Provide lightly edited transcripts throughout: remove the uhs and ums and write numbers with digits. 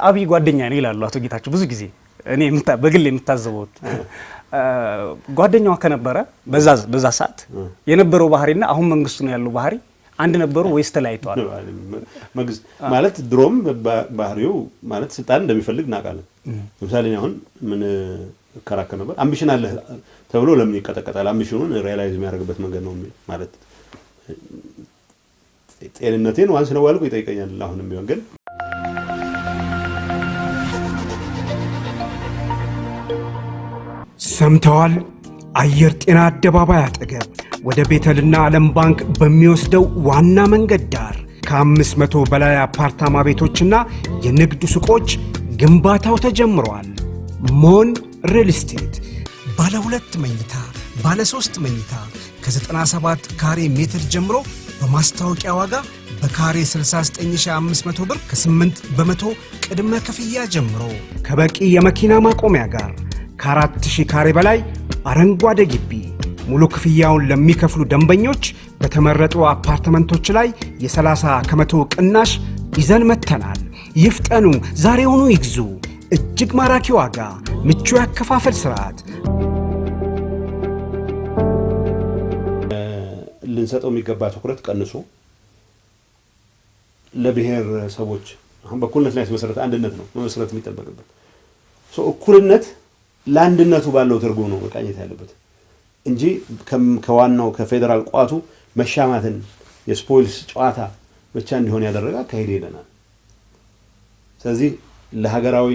አብይ ጓደኛ ነው ይላሉ አቶ ጌታቸው ብዙ ጊዜ እኔ በግል የምታዘበው ጓደኛዋ ከነበረ በዛ ሰዓት የነበረው ባህሪና አሁን መንግስቱ ነው ያለው ባህሪ አንድ ነበሩ ወይስ ተለያይተዋል? ማለት ድሮም ባህሪው ማለት ስልጣን እንደሚፈልግ እናውቃለን። ለምሳሌ አሁን ምን ከራከረ ነበር አምቢሽን አለ ተብሎ ለምን ይቀጠቀጣል? አምቢሽኑን ሪያላይዝ የሚያደርግበት መንገድ ነው ማለት ጤንነቴን ዋንስ ነው ዋልኩ ይጠይቀኛል። አሁንም ቢሆን ግን ሰምተዋል? አየር ጤና አደባባይ አጠገብ ወደ ቤተልና ዓለም ባንክ በሚወስደው ዋና መንገድ ዳር ከ500 በላይ አፓርታማ ቤቶችና የንግድ ሱቆች ግንባታው ተጀምሯል። ሞን ሪል ስቴት ባለ 2 መኝታ፣ ባለ 3 መኝታ ከ97 ካሬ ሜትር ጀምሮ በማስታወቂያ ዋጋ በካሬ 69500 ብር ከ8% ቅድመ ክፍያ ጀምሮ ከበቂ የመኪና ማቆሚያ ጋር ከ4000 ካሬ በላይ አረንጓዴ ግቢ ሙሉ ክፍያውን ለሚከፍሉ ደንበኞች በተመረጡ አፓርትመንቶች ላይ የ30% ቅናሽ ይዘን መተናል። ይፍጠኑ፣ ዛሬውኑ ይግዙ። እጅግ ማራኪ ዋጋ፣ ምቹ ያከፋፈል ስርዓት። ልንሰጠው የሚገባ ትኩረት ቀንሶ ለብሔር ሰዎች አሁን በኩልነት ላይ መሰረት አንድነት ነው መሰረት የሚጠበቅበት እኩልነት ለአንድነቱ ባለው ትርጉም ነው መቃኘት ያለበት እንጂ ከዋናው ከፌደራል ቋቱ መሻማትን የስፖይልስ ጨዋታ ብቻ እንዲሆን ያደረጋ ካሄደ ይለናል። ስለዚህ ለሀገራዊ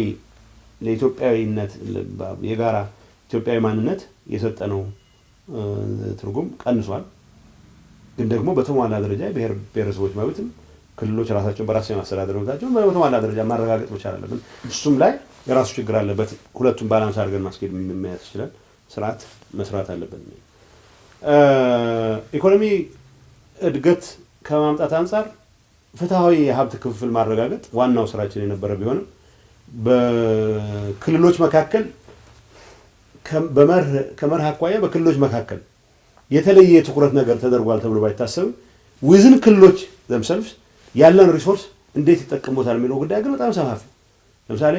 ለኢትዮጵያዊነት የጋራ ኢትዮጵያዊ ማንነት የሰጠነው ትርጉም ቀንሷል። ግን ደግሞ በተሟላ ደረጃ ብሔር ብሔረሰቦች መብትም ክልሎች ራሳቸውን በራስ የማስተዳደር መብታቸውን በተሟላ ደረጃ ማረጋገጥ መቻል አለብን። እሱም ላይ የራሱ ችግር አለበት። ሁለቱም ባላንስ አድርገን ማስኬድ የሚያስችለን ስርዓት መስራት አለብን። ኢኮኖሚ እድገት ከማምጣት አንፃር ፍትሃዊ የሀብት ክፍፍል ማረጋገጥ ዋናው ስራችን የነበረ ቢሆንም በክልሎች መካከል ከመርህ አኳያ በክልሎች መካከል የተለየ ትኩረት ነገር ተደርጓል ተብሎ ባይታሰብ ውዝን ክልሎች themselves ያለን ሪሶርስ እንዴት ይጠቀሙታል የሚለው ጉዳይ ግን በጣም ሰፋፊ። ለምሳሌ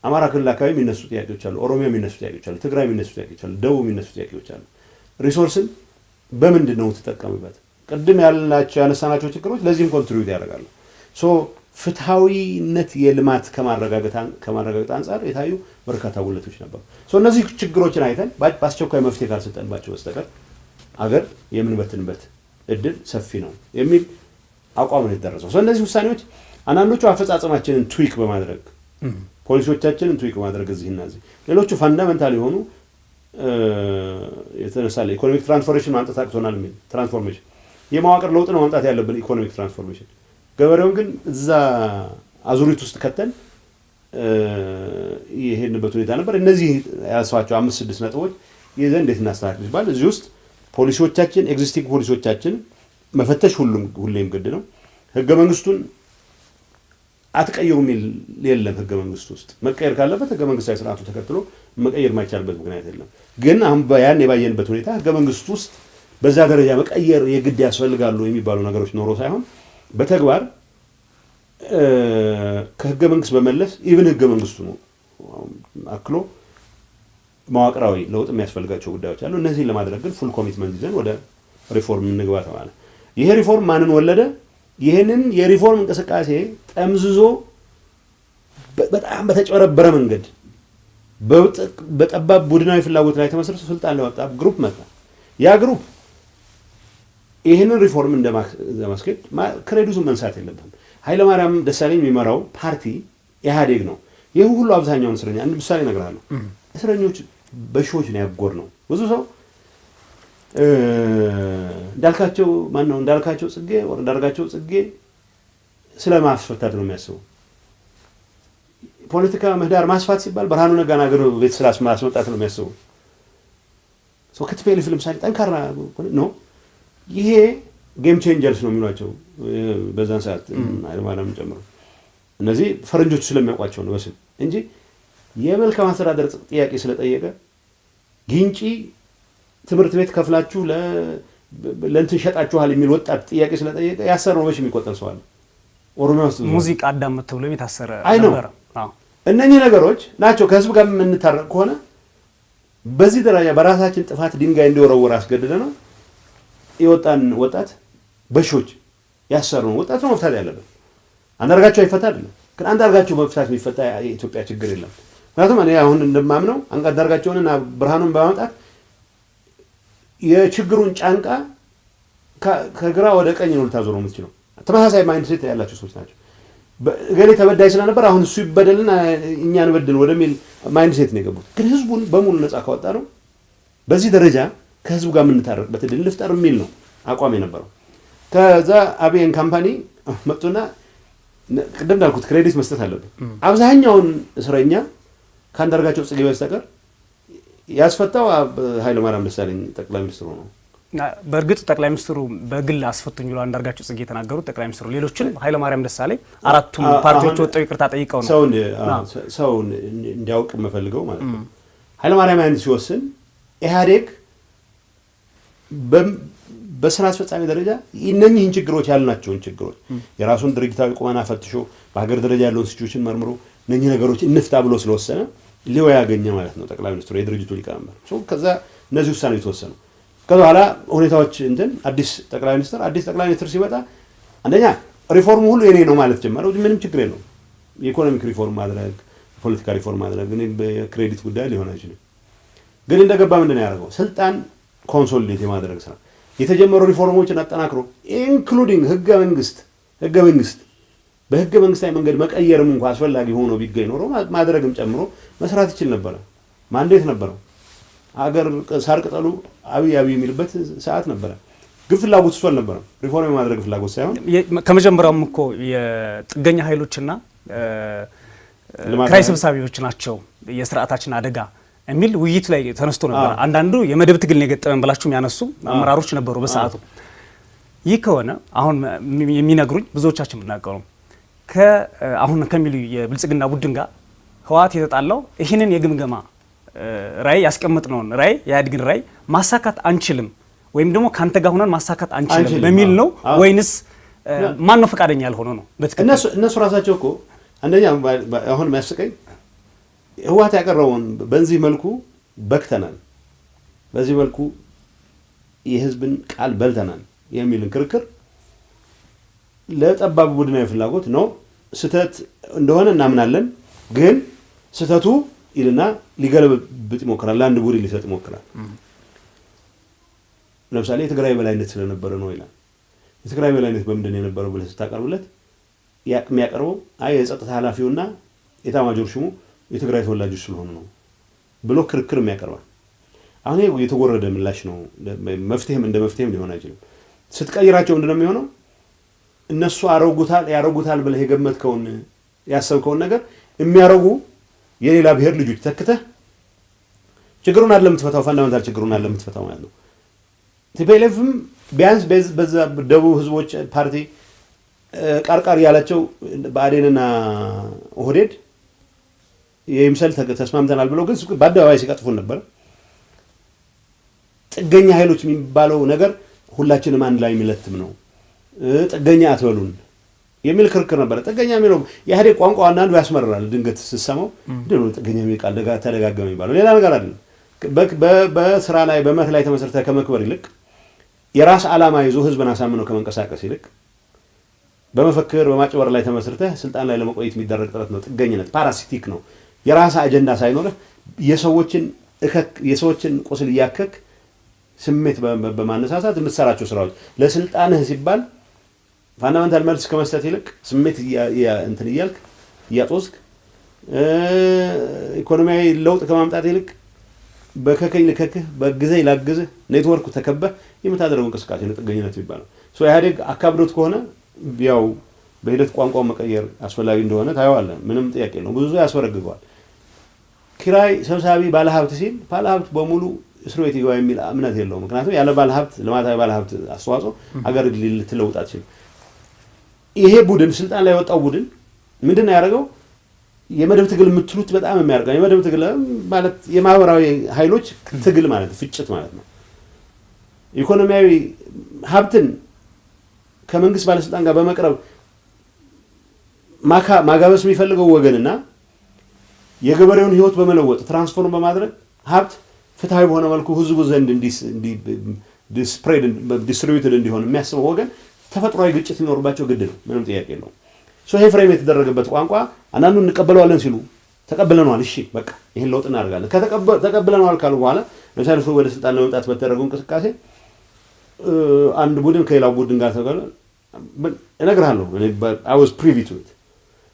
አማራ ክልል አካባቢ የሚነሱ ጥያቄዎች አሉ፣ ኦሮሚያ የሚነሱ ጥያቄዎች አሉ፣ ትግራይ የሚነሱ ጥያቄዎች አሉ፣ ደቡብ የሚነሱ ጥያቄዎች አሉ። ሪሶርስን በምንድን ነው ተጠቀምበት? ቅድም ያነሳናቸው ችግሮች ለዚህም ኮንትሪቢዩት ያደርጋሉ። ፍትሃዊነት የልማት ከማረጋገጥ አንፃር የታዩ በርካታ ጉለቶች ነበሩ። እነዚህ ችግሮችን አይተን በአስቸኳይ መፍትሄ ካልሰጠንባቸው በስተቀር አገር የምንበትንበት እድል ሰፊ ነው የሚል አቋም ነው የተደረሰው። እነዚህ ውሳኔዎች አንዳንዶቹ አፈጻጸማችንን ትዊክ በማድረግ ፖሊሲዎቻችንን ትዊክ በማድረግ እዚህና እዚህ፣ ሌሎቹ ፋንዳሜንታል የሆኑ የተነሳለ ኢኮኖሚክ ትራንስፎርሜሽን ማምጣት አቅቶናል የሚል ትራንስፎርሜሽን የመዋቅር ለውጥ ነው ማምጣት ያለብን ኢኮኖሚክ ትራንስፎርሜሽን። ገበሬውን ግን እዛ አዙሪት ውስጥ ከተን ይሄንበት ሁኔታ ነበር። እነዚህ ያነሳኋቸው 5-6 ነጥቦች ይዘን እንዴት እናስተካክል ይባል እዚህ ውስጥ ፖሊሲዎቻችን ኤግዚስቲንግ ፖሊሲዎቻችን መፈተሽ ሁሌም ግድ ነው። ህገ መንግስቱን አትቀይሩ የሚል የለም። ህገ መንግስቱ ውስጥ መቀየር ካለበት ህገ መንግስታዊ ስርዓቱ ተከትሎ መቀየር ማይቻልበት ምክንያት የለም። ግን አሁን ያን የባየንበት ሁኔታ ህገ መንግስቱ ውስጥ በዛ ደረጃ መቀየር የግድ ያስፈልጋሉ የሚባሉ ነገሮች ኖሮ ሳይሆን በተግባር ከህገ መንግስት በመለስ ኢቭን ህገ መንግስቱ ነው አክሎ መዋቅራዊ ለውጥ የሚያስፈልጋቸው ጉዳዮች አሉ። እነዚህን ለማድረግ ግን ፉል ኮሚትመንት ይዘን ወደ ሪፎርም እንግባ ተባለ። ይሄ ሪፎርም ማንን ወለደ? ይሄንን የሪፎርም እንቅስቃሴ ጠምዝዞ በጣም በተጨረበረ መንገድ በጠባብ ቡድናዊ ፍላጎት ላይ ተመስርቶ ስልጣን ላይ ወጣ ግሩፕ መጣ። ያ ግሩፕ ይሄንን ሪፎርም እንደማስኬድ ክሬዲቱን መንሳት የለብንም። ኃይለማርያም ደሳለኝ የሚመራው ፓርቲ ኢህአዴግ ነው። ይህ ሁሉ አብዛኛውን እስረኛ አንድ ምሳሌ እነግርሃለሁ። እስረኞች በሺዎች ነው ያጎር ነው። ብዙ ሰው እንዳልካቸው ጽጌ ስለማስፈታት ነው የሚያስበው። ፖለቲካ ምህዳር ማስፋት ሲባል ብርሃኑ ነጋን አገር ቤት ማስመጣት ነው የሚያስበው። ከትፔልፍ ለምሳሌ ጠንካራ ነው። ይሄ ጌም ቼንጀርስ ነው የሚሏቸው በዛን ሰዓት ኃይለማርያምን ጨምሮ እነዚህ ፈረንጆች ስለሚያውቋቸው ነው በስም እንጂ የመልካም አስተዳደር ጥያቄ ስለጠየቀ ግንጪ ትምህርት ቤት ከፍላችሁ ለእንትን ሸጣችኋል የሚል ወጣት ጥያቄ ስለጠየቀ ያሰረው በሺ የሚቆጠር ሰው አለ። ኦሮሚያ ውስጥ ሙዚቃ አዳመጥ ተብሎ የታሰረ ነበር። እነኚህ ነገሮች ናቸው ከህዝብ ጋር የምንታረቅ ከሆነ በዚህ ደረጃ በራሳችን ጥፋት ድንጋይ እንዲወረወር አስገድደ ነው የወጣን ወጣት በሾች ያሰሩን ወጣት ነው መፍታት ያለበት። አንዳርጋቸው አይፈታ አይደለም ግን አንዳርጋቸው መፍታት የሚፈታ የኢትዮጵያ ችግር የለም። ምክንያቱም እኔ አሁን እንደማምነው አንዳርጋቸውንና ብርሃኑን በማምጣት የችግሩን ጫንቃ ከግራ ወደ ቀኝ ነው ልታዞረው የምትችለው። ተመሳሳይ ማይንድ ሴት ያላቸው ሰዎች ናቸው። ገሌ ተበዳይ ስለነበር አሁን እሱ ይበደልና እኛን በድል ወደሚል ማይንድ ሴት ነው የገቡት። ግን ህዝቡን በሙሉ ነፃ ካወጣ ነው በዚህ ደረጃ ከህዝቡ ጋር የምንታረቅበት እድል ልፍጠር የሚል ነው አቋም የነበረው። ከዛ አብይን ካምፓኒ መጡና ቅድም እንዳልኩት ክሬዲት መስጠት አለብን። አብዛኛውን እስረኛ ከአንዳርጋቸው ጽጌ በስተቀር ያስፈታው ኃይለማርያም ደሳለኝ ጠቅላይ ሚኒስትሩ ነው። በእርግጥ ጠቅላይ ሚኒስትሩ በግል አስፈቱኝ ብለው አንዳርጋቸው ጽጌ የተናገሩት ጠቅላይ ሚኒስትሩ፣ ሌሎችን ኃይለማርያም ደሳለኝ አራቱም ፓርቲዎች ወጥተው ይቅርታ ጠይቀው ነው። ሰው እንዲያውቅ የምፈልገው ማለት ነው ኃይለማርያም ያን ሲወስን ኢህአዴግ በስራ አስፈጻሚ ደረጃ እነኚህን ችግሮች ያልናቸውን ችግሮች የራሱን ድርጅታዊ ቁመና ፈትሾ በሀገር ደረጃ ያለውን ሲቹዌሽን መርምሮ እነኚህ ነገሮች እንፍታ ብሎ ስለወሰነ ሊዮ ያገኘ ማለት ነው ጠቅላይ ሚኒስትሩ የድርጅቱ ሊቀመንበር። ከዛ እነዚህ ውሳኔ የተወሰኑ ከዛ በኋላ ሁኔታዎች አዲስ ጠቅላይ ሚኒስትር ሲመጣ አንደኛ ሪፎርሙ ሁሉ የኔ ነው ማለት ጀመረ። ምንም ችግር የለውም የኢኮኖሚክ ሪፎርም ማድረግ ፖለቲካ ሪፎርም ማድረግ እኔ በክሬዲት ጉዳይ ሊሆን አይችልም። ግን እንደገባ ምንድን ነው ያደረገው ስልጣን ኮንሶሊዴት የማድረግ ስራ የተጀመሩ ሪፎርሞችን አጠናክሮ ኢንክሉዲንግ ህገ መንግስት በህገ መንግስታዊ መንገድ መቀየርም እንኳን አስፈላጊ ሆኖ ቢገኝ ኖሮ ማድረግም ጨምሮ መስራት ይችል ነበር። ማንዴት ነበረው። አገር ሳር ቅጠሉ አብይ የሚልበት ሰዓት ነበረ። ግን ፍላጎት እሱ አልነበረም። ሪፎርም የማድረግ ፍላጎት ሳይሆን ከመጀመሪያውም እኮ የጥገኛ ኃይሎችና ክራይ ሰብሳቢዎች ናቸው የስርዓታችን አደጋ የሚል ውይይት ላይ ተነስቶ ነበር። አንዳንዱ የመደብ ትግል ነው የገጠመን ብላችሁ የሚያነሱ አመራሮች ነበሩ በሰዓቱ። ይህ ከሆነ አሁን የሚነግሩኝ ብዙዎቻችን የምናገሩ አሁን ከሚሉ የብልጽግና ቡድን ጋር ህወሓት የተጣላው ይህንን የግምገማ ራዕይ ያስቀመጥነውን ራዕይ የኢህአዴግን ራዕይ ማሳካት አንችልም ወይም ደግሞ ካንተ ጋር ሆነን ማሳካት አንችልም በሚል ነው ወይንስ ማን ነው ፈቃደኛ ያልሆነው ነው? በትክክል እነሱ ራሳቸው እኮ አንደኛ አሁን የሚያስቀኝ ህወሓት ያቀረበውን በዚህ መልኩ በክተናል፣ በዚህ መልኩ የህዝብን ቃል በልተናል የሚልን ክርክር ለጠባብ ቡድናዊ ፍላጎት ነው። ስህተት እንደሆነ እናምናለን፣ ግን ስህተቱ ይልና ሊገለብጥ ይሞክራል፣ ለአንድ ቡድን ሊሰጥ ይሞክራል። ለምሳሌ የትግራይ በላይነት ስለነበረ ነው ይላል። የትግራይ በላይነት በምንድን የነበረው ብለህ ስታቀርብለት የሚያቀርበው የጸጥታ ኃላፊውና ኤታማዦር ሹሙ የትግራይ ተወላጆች ስለሆኑ ነው ብሎ ክርክር የሚያቀርባል። አሁን ይሄ የተጎረደ ምላሽ ነው። መፍትሄም ሊሆን አይችልም። ስትቀይራቸው ምንድነው የሚሆነው? እነሱ ያረጉታል ብለህ የገመትከውን ያሰብከውን ነገር የሚያረጉ የሌላ ብሔር ልጆች ተክተህ ችግሩን አይደለም የምትፈታው፣ ፋንዳሜንታል ችግሩን አይደለም የምትፈታው ማለት ነው። ቲፒኤልኤፍም ቢያንስ በዛ ደቡብ ህዝቦች ፓርቲ ቃርቃር ያላቸው ብአዴንና ኦህዴድ የምሰል ተስማምተናል ብለው ግን በአደባባይ ሲቀጥፉን ነበር። ጥገኛ ኃይሎች የሚባለው ነገር ሁላችንም አንድ ላይ የሚለትም ነው፣ ጥገኛ አትበሉን የሚል ክርክር ነበር። ጥገኛ የሚለው የኢህአዴግ ቋንቋ አንዳንዱ ያስመራል። ድንገት ስትሰማው እንደው ጥገኛ የሚል ቃል ተደጋገመ የሚባለው ሌላ ነገር አይደለም። በስራ ላይ በመርህ ላይ ተመሰርተህ ከመክበር ይልቅ የራስ ዓላማ ይዞ ህዝብን አሳምነው ከመንቀሳቀስ ይልቅ በመፈክር በማጭበር ላይ ተመስርተህ ስልጣን ላይ ለመቆየት የሚደረግ ጥረት ነው። ጥገኝነት ፓራሲቲክ ነው። የራስ አጀንዳ ሳይኖርህ የሰዎችን ቁስል እያከክ ስሜት በማነሳሳት የምትሰራቸው ስራዎች ለስልጣንህ ሲባል ፋንዳሜንታል መልስ ከመስጠት ይልቅ ስሜት እንትን እያልክ እያጦስክ ኢኮኖሚያዊ ለውጥ ከማምጣት ይልቅ በከከኝ ልከክህ በግዘይ ላግዝህ ኔትወርክ ተከበህ የምታደርገው እንቅስቃሴ ነው ጥገኝነት የሚባለው። ኢህአዴግ አካብዶት ከሆነ ያው በሂደት ቋንቋው መቀየር አስፈላጊ እንደሆነ ታየዋለህ። ምንም ጥያቄ የለውም። ብዙ ያስወረግገዋል። ኪራይ ሰብሳቢ ባለሀብት ሲል ባለሀብት በሙሉ እስር ቤት ይገባ የሚል እምነት የለውም። ምክንያቱም ያለ ባለሀብት ልማታዊ ባለሀብት አስተዋጽኦ ሀገር ልትለውጥ አትችልም። ይሄ ቡድን ስልጣን ላይ የወጣው ቡድን ምንድን ነው ያደረገው? የመደብ ትግል የምትሉት በጣም የሚያርቀው የመደብ ትግል ማለት የማህበራዊ ኃይሎች ትግል ማለት ፍጭት ማለት ነው። ኢኮኖሚያዊ ሀብትን ከመንግስት ባለስልጣን ጋር በመቅረብ ማጋበስ የሚፈልገው ወገንና የገበሬውን ህይወት በመለወጥ ትራንስፎርም በማድረግ ሀብት ፍትሃዊ በሆነ መልኩ ህዝቡ ዘንድ ዲስትሪቢዩትድ እንዲሆን የሚያስበው ወገን ተፈጥሯዊ ግጭት ሊኖርባቸው ግድ ነው። ምንም ጥያቄ የለውም። ይሄ ፍሬም የተደረገበት ቋንቋ አንዳንዱ እንቀበለዋለን ሲሉ ተቀብለናል፣ እሺ በቃ ይሄን ለውጥ እናደርጋለን ተቀብለናል ካሉ በኋላ ለምሳሌ ወደ ስልጣን ለመምጣት በተደረገው እንቅስቃሴ አንድ ቡድን ከሌላው ቡድን ጋር ተቀበለ እነግርሃለሁ I was privy to it።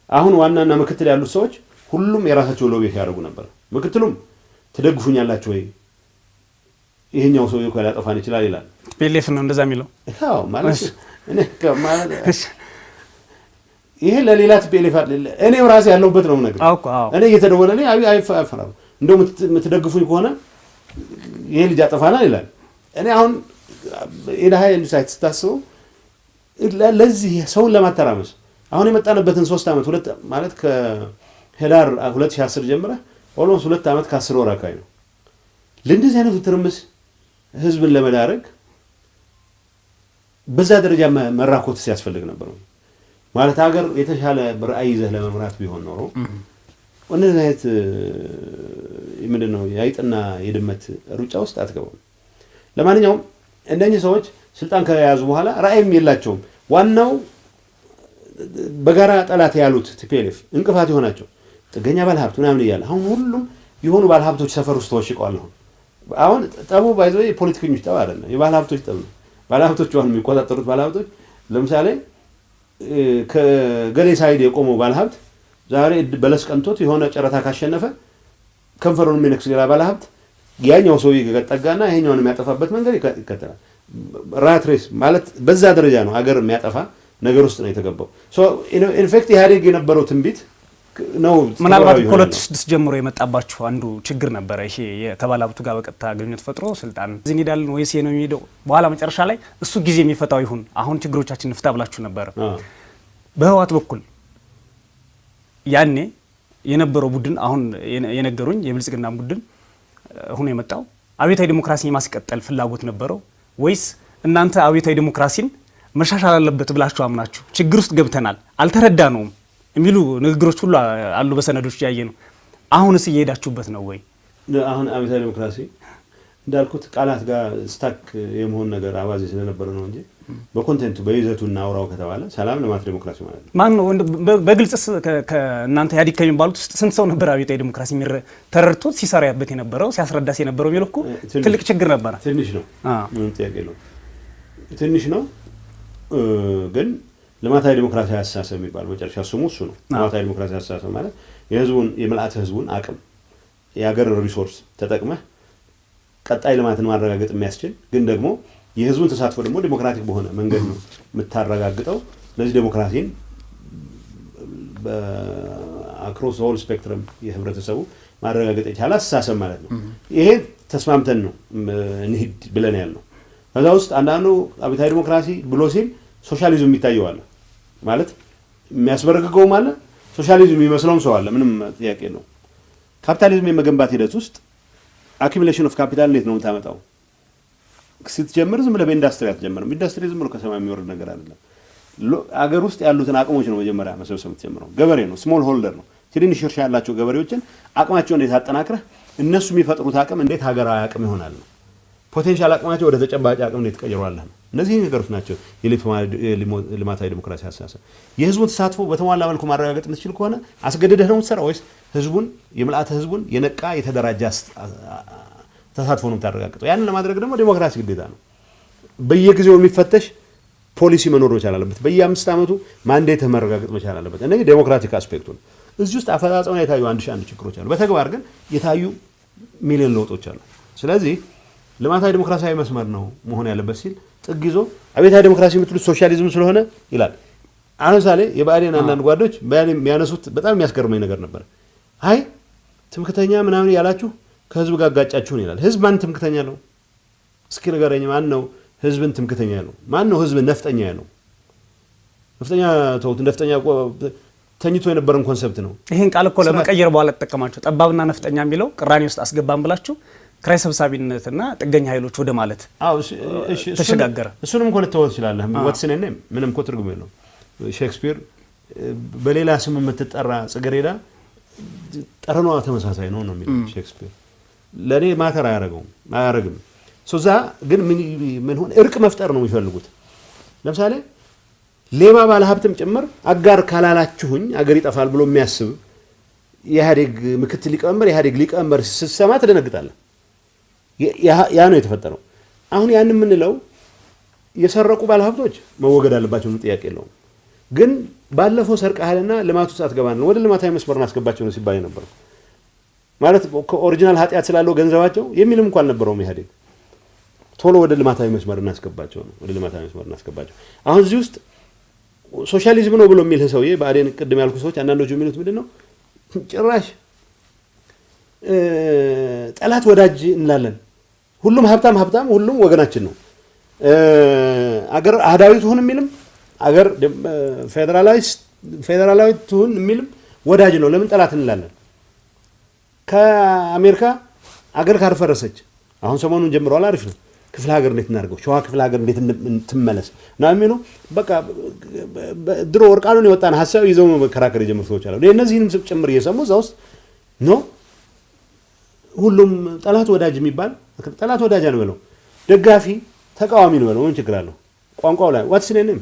አሁን ዋናና ምክትል ያሉት ሰዎች ሁሉም የራሳቸው ሎቢ ያደርጉ ነበር። ምክትሉም ትደግፉኛላችሁ ወይ ይሄኛው ሰው እኮ ሊያጠፋን ይችላል ይላል። ፒኤልኤፍ ነው እንደዛ የሚለው። አዎ ማለት ይሄ ለሌላ ፒኤልኤፍ እኔም ራሴ ያለሁበት ነው ነገር እኔ እየተደወለልኝ አይፈራም እንደው የምትደግፉኝ ከሆነ ይሄ ልጅ ያጠፋናል ይላል። እኔ አሁን ኢዳሃይ ኢንሳይት ስታስበው ለዚህ ሰውን ለማተራመስ አሁን የመጣንበትን 3 ዓመት ሁለት ማለት ከህዳር 2010 ጀምረ ኦልሞስት 2 ዓመት ከ10 ወር አካባቢ ነው ለእንደዚህ አይነቱ ትርምስ ህዝብን ለመዳረግ በዛ ደረጃ መራኮት ሲያስፈልግ ነበር ማለት ሀገር የተሻለ ራዕይ ይዘህ ለመምራት ቢሆን ኖሮ ወንደዚህ አይነት ምንድነው የአይጥና የድመት ሩጫ ውስጥ አትገቡም። ለማንኛውም እንደኚህ ሰዎች ስልጣን ከያዙ በኋላ ራዕይም የላቸውም። ዋናው በጋራ ጠላት ያሉት ቲፒኤልኤፍ እንቅፋት ይሆናቸው ጥገኛ ባለሀብት ምናምን ይያል አሁን ሁሉም የሆኑ ባለሀብቶች ሰፈር ውስጥ ተወሽቀዋል። አሁን ጠቡ ባይዘው የፖለቲከኞች ጠብ አይደለም የባለሀብቶች ጠብ ነው። ባለሀብቶች አሁን የሚቆጣጠሩት ባለሀብቶች ለምሳሌ ከገሌ ሳይድ የቆመው ባለሀብት ዛሬ በለስ ቀንቶት የሆነ ጨረታ ካሸነፈ ከንፈሩን የሚነክስ ሌላ ባለሀብት ያኛው ሰው ይገጠጋና ይሄኛውን የሚያጠፋበት መንገድ ይከተላል። ራት ሬስ ማለት በዛ ደረጃ ነው አገር የሚያጠፋ ነገር ውስጥ ነው የተገባው። ሶ ኢንፌክት ኢህአዴግ የነበረው ትንቢት ነው። ምናልባት ከ2006 ጀምሮ የመጣባችሁ አንዱ ችግር ነበረ ይሄ ከባለሀብቱ ጋር በቀጥታ ግንኙነት ፈጥሮ ስልጣን እዚህ እንሄዳለን ወይስ ነው የሚሄደው በኋላ መጨረሻ ላይ እሱ ጊዜ የሚፈታው ይሁን አሁን ችግሮቻችን እንፍታ ብላችሁ ነበር። በህወሓት በኩል ያኔ የነበረው ቡድን አሁን የነገሩኝ የብልጽግና ቡድን ሆኖ የመጣው አብዮታዊ ዲሞክራሲን የማስቀጠል ፍላጎት ነበረው ወይስ እናንተ አብዮታዊ ዲሞክራሲን መሻሻል አለበት ብላችሁ አምናችሁ ችግር ውስጥ ገብተናል አልተረዳነውም የሚሉ ንግግሮች ሁሉ አሉ በሰነዶች ያየ ነው። አሁንስ እየሄዳችሁበት ነው ወይ? አሁን አብዮታዊ ዲሞክራሲ እንዳልኩት ቃላት ጋር ስታክ የመሆን ነገር አባዜ ስለነበረ ነው እንጂ በኮንቴንቱ በይዘቱና አውራው ከተባለ ሰላም ልማት ዲሞክራሲ ማለት ነው። ማን ነው በግልጽ ከእናንተ ኢህአዴግ ከሚባሉት ውስጥ ስንት ሰው ነበር አብዮታዊ ዲሞክራሲ ተረድቶ ሲሰራበት የነበረው ሲያስረዳስ የነበረው የሚለው እኮ ትልቅ ችግር ነበር። ትንሽ ነው ምን ጥያቄ ነው ትንሽ ነው ግን ልማታዊ ዲሞክራሲ አስተሳሰብ የሚባል መጨረሻ ስሙ እሱ ነው። ልማታዊ ዲሞክራሲ አስተሳሰብ ማለት የህዝቡን የምልአተ ህዝቡን አቅም የሀገር ሪሶርስ ተጠቅመህ ቀጣይ ልማትን ማረጋገጥ የሚያስችል ግን ደግሞ የህዝቡን ተሳትፎ ደግሞ ዲሞክራቲክ በሆነ መንገድ ነው የምታረጋግጠው። ስለዚህ ዲሞክራሲን በአክሮስ ሆል ስፔክትረም የህብረተሰቡ ማረጋገጥ የቻለ አስተሳሰብ ማለት ነው። ይሄ ተስማምተን ነው እንሂድ ብለን ያልነው። ከዛ ውስጥ አንዳንዱ አብዮታዊ ዲሞክራሲ ብሎ ሲል ሶሻሊዝም የሚታየው አለ ማለት የሚያስበረግገውም አለ ሶሻሊዝም የሚመስለውም ሰው አለ። ምንም ጥያቄ ነው። ካፒታሊዝም የመገንባት ሂደት ውስጥ አኪሙሌሽን ኦፍ ካፒታል እንዴት ነው የምታመጣው? ስትጀምር ዝም ብለህ በኢንዱስትሪ አትጀምርም። ኢንዱስትሪ ዝም ብሎ ከሰማይ የሚወርድ ነገር አይደለም። አገር ውስጥ ያሉትን አቅሞች ነው መጀመሪያ መሰብሰብ የምትጀምረው። ገበሬ ነው፣ ስሞል ሆልደር ነው። ትንንሽ እርሻ ያላቸው ገበሬዎችን አቅማቸውን እንዴት አጠናክረህ እነሱ የሚፈጥሩት አቅም እንዴት ሀገራዊ አቅም ይሆናል ነው። ፖቴንሻል አቅማቸው ወደ ተጨባጭ አቅም እንዴት ቀይሯለህ ነው። እነዚህ ነገሮች ናቸው የልማታዊ ዲሞክራሲ አስተሳሰብ። የህዝቡን ተሳትፎ በተሟላ መልኩ ማረጋገጥ የምትችል ከሆነ አስገድደህ ነው የምትሰራው ወይስ ህዝቡን የምልአተ ህዝቡን የነቃ የተደራጀ ተሳትፎ ነው የምታረጋግጠው? ያንን ለማድረግ ደግሞ ዲሞክራሲ ግዴታ ነው። በየጊዜው የሚፈተሽ ፖሊሲ መኖር መቻል አለበት። በየ5 ዓመቱ ማንዴት መረጋገጥ መቻል አለበት። እነዚህ ዴሞክራቲክ አስፔክቱ ነው። እዚህ ውስጥ አፈጻጸም የታዩ አንድ ችግሮች አሉ። በተግባር ግን የታዩ ሚሊዮን ለውጦች አሉ። ስለዚህ ልማታዊ ዲሞክራሲያዊ መስመር ነው መሆን ያለበት ሲል ጥግ ይዞ አብዮታዊ ዲሞክራሲ የምትሉት ሶሻሊዝም ስለሆነ ይላል። አሁን ምሳሌ የብአዴን አንዳንድ ጓዶች የሚያነሱት በጣም የሚያስገርመኝ ነገር ነበር። አይ ትምክተኛ ምናምን ያላችሁ ከህዝብ ጋር ጋጫችሁን ይላል። ህዝብ ማን ትምክተኛ ነው? እስኪ ንገረኝ። ማን ነው ህዝብን ትምክተኛ ያለው? ማን ነው ህዝብን ነፍጠኛ ያለው? ነፍጠኛ ተውት። ነፍጠኛ ተኝቶ የነበረን ኮንሰፕት ነው። ይሄን ቃል እኮ ለመቀየር በኋላ ተጠቀማችሁ። ጠባብና ነፍጠኛ የሚለው ቅራኔ ውስጥ አስገባን ብላችሁ ክራይ ሰብሳቢነትና ጥገኛ ኃይሎች ወደ ማለት ተሸጋገረ። እሱንም እኮ ልትተወው ትችላለህ። ወትስን ምንም እኮ ትርጉም የለውም። ሼክስፒር በሌላ ስም የምትጠራ ጽጌረዳ ጠረኗ ተመሳሳይ ነው የሚለው ሼክስፒር። ለኔ ማተር አያረግም። ሶዛ ግን ምን ሆነ እርቅ መፍጠር ነው የሚፈልጉት። ለምሳሌ ሌባ ባለ ሀብትም ጭምር አጋር ካላላችሁኝ አገር ይጠፋል ብሎ የሚያስብ የኢህአዴግ ምክትል ሊቀመንበር የኢህአዴግ ሊቀመንበር ስትሰማ ትደነግጣለህ። ያ ነው የተፈጠረው። አሁን ያን የምንለው የሰረቁ ባለ ሀብቶች መወገድ አለባቸው ነው ጥያቄ የለውም። ግን ባለፈው ሰርቀሃልና ልማቱ ሳትገባን ወደ ልማታዊ መስመር እናስገባቸው ነው ሲባል ነበር። ማለት ከኦሪጂናል ኃጢአት ስላለው ገንዘባቸው የሚልም እንኳን አልነበረውም ኢህአዴግ። ቶሎ ወደ ልማታዊ መስመር እናስገባቸው ነው ወደ ልማታዊ መስመር እናስገባቸው። አሁን እዚህ ውስጥ ሶሻሊዝም ነው ብሎ የሚል ሰውዬ ባዴን ቅድም ያልኩ ሰዎች አንዳንዶቹ የሚሉት ምንድነው ጭራሽ ጠላት ወዳጅ እንላለን። ሁሉም ሀብታም ሁሉም ወገናችን ነው። አገር አህዳዊት ሁን የሚልም አገር ፌደራላዊት ሁን የሚልም ወዳጅ ነው። ለምን ጠላት እንላለን? ከአሜሪካ አገር ካርፈረሰች አሁን ሰሞኑን ጀምረዋል። አሪፍ ነው። ክፍለ ሀገር እንዴት እናድርገው? ሸዋ ክፍለ ሀገር እንዴት ትመለስ ነው የሚሉ በቃ ድሮ ወርቃኑን የወጣን ሐሳብ ይዘው መከራከር የጀመሩ ሰዎች አሉ። እነዚህንም ጭምር እየሰሙ እዛ ውስጥ ኖ ሁሉም ጠላት ወዳጅ የሚባል ጠላት ወዳጅ አንበለው፣ ደጋፊ ተቃዋሚ ነው በለው። ምን ችግር አለው? ቋንቋው ላይ ዋትስ ኔም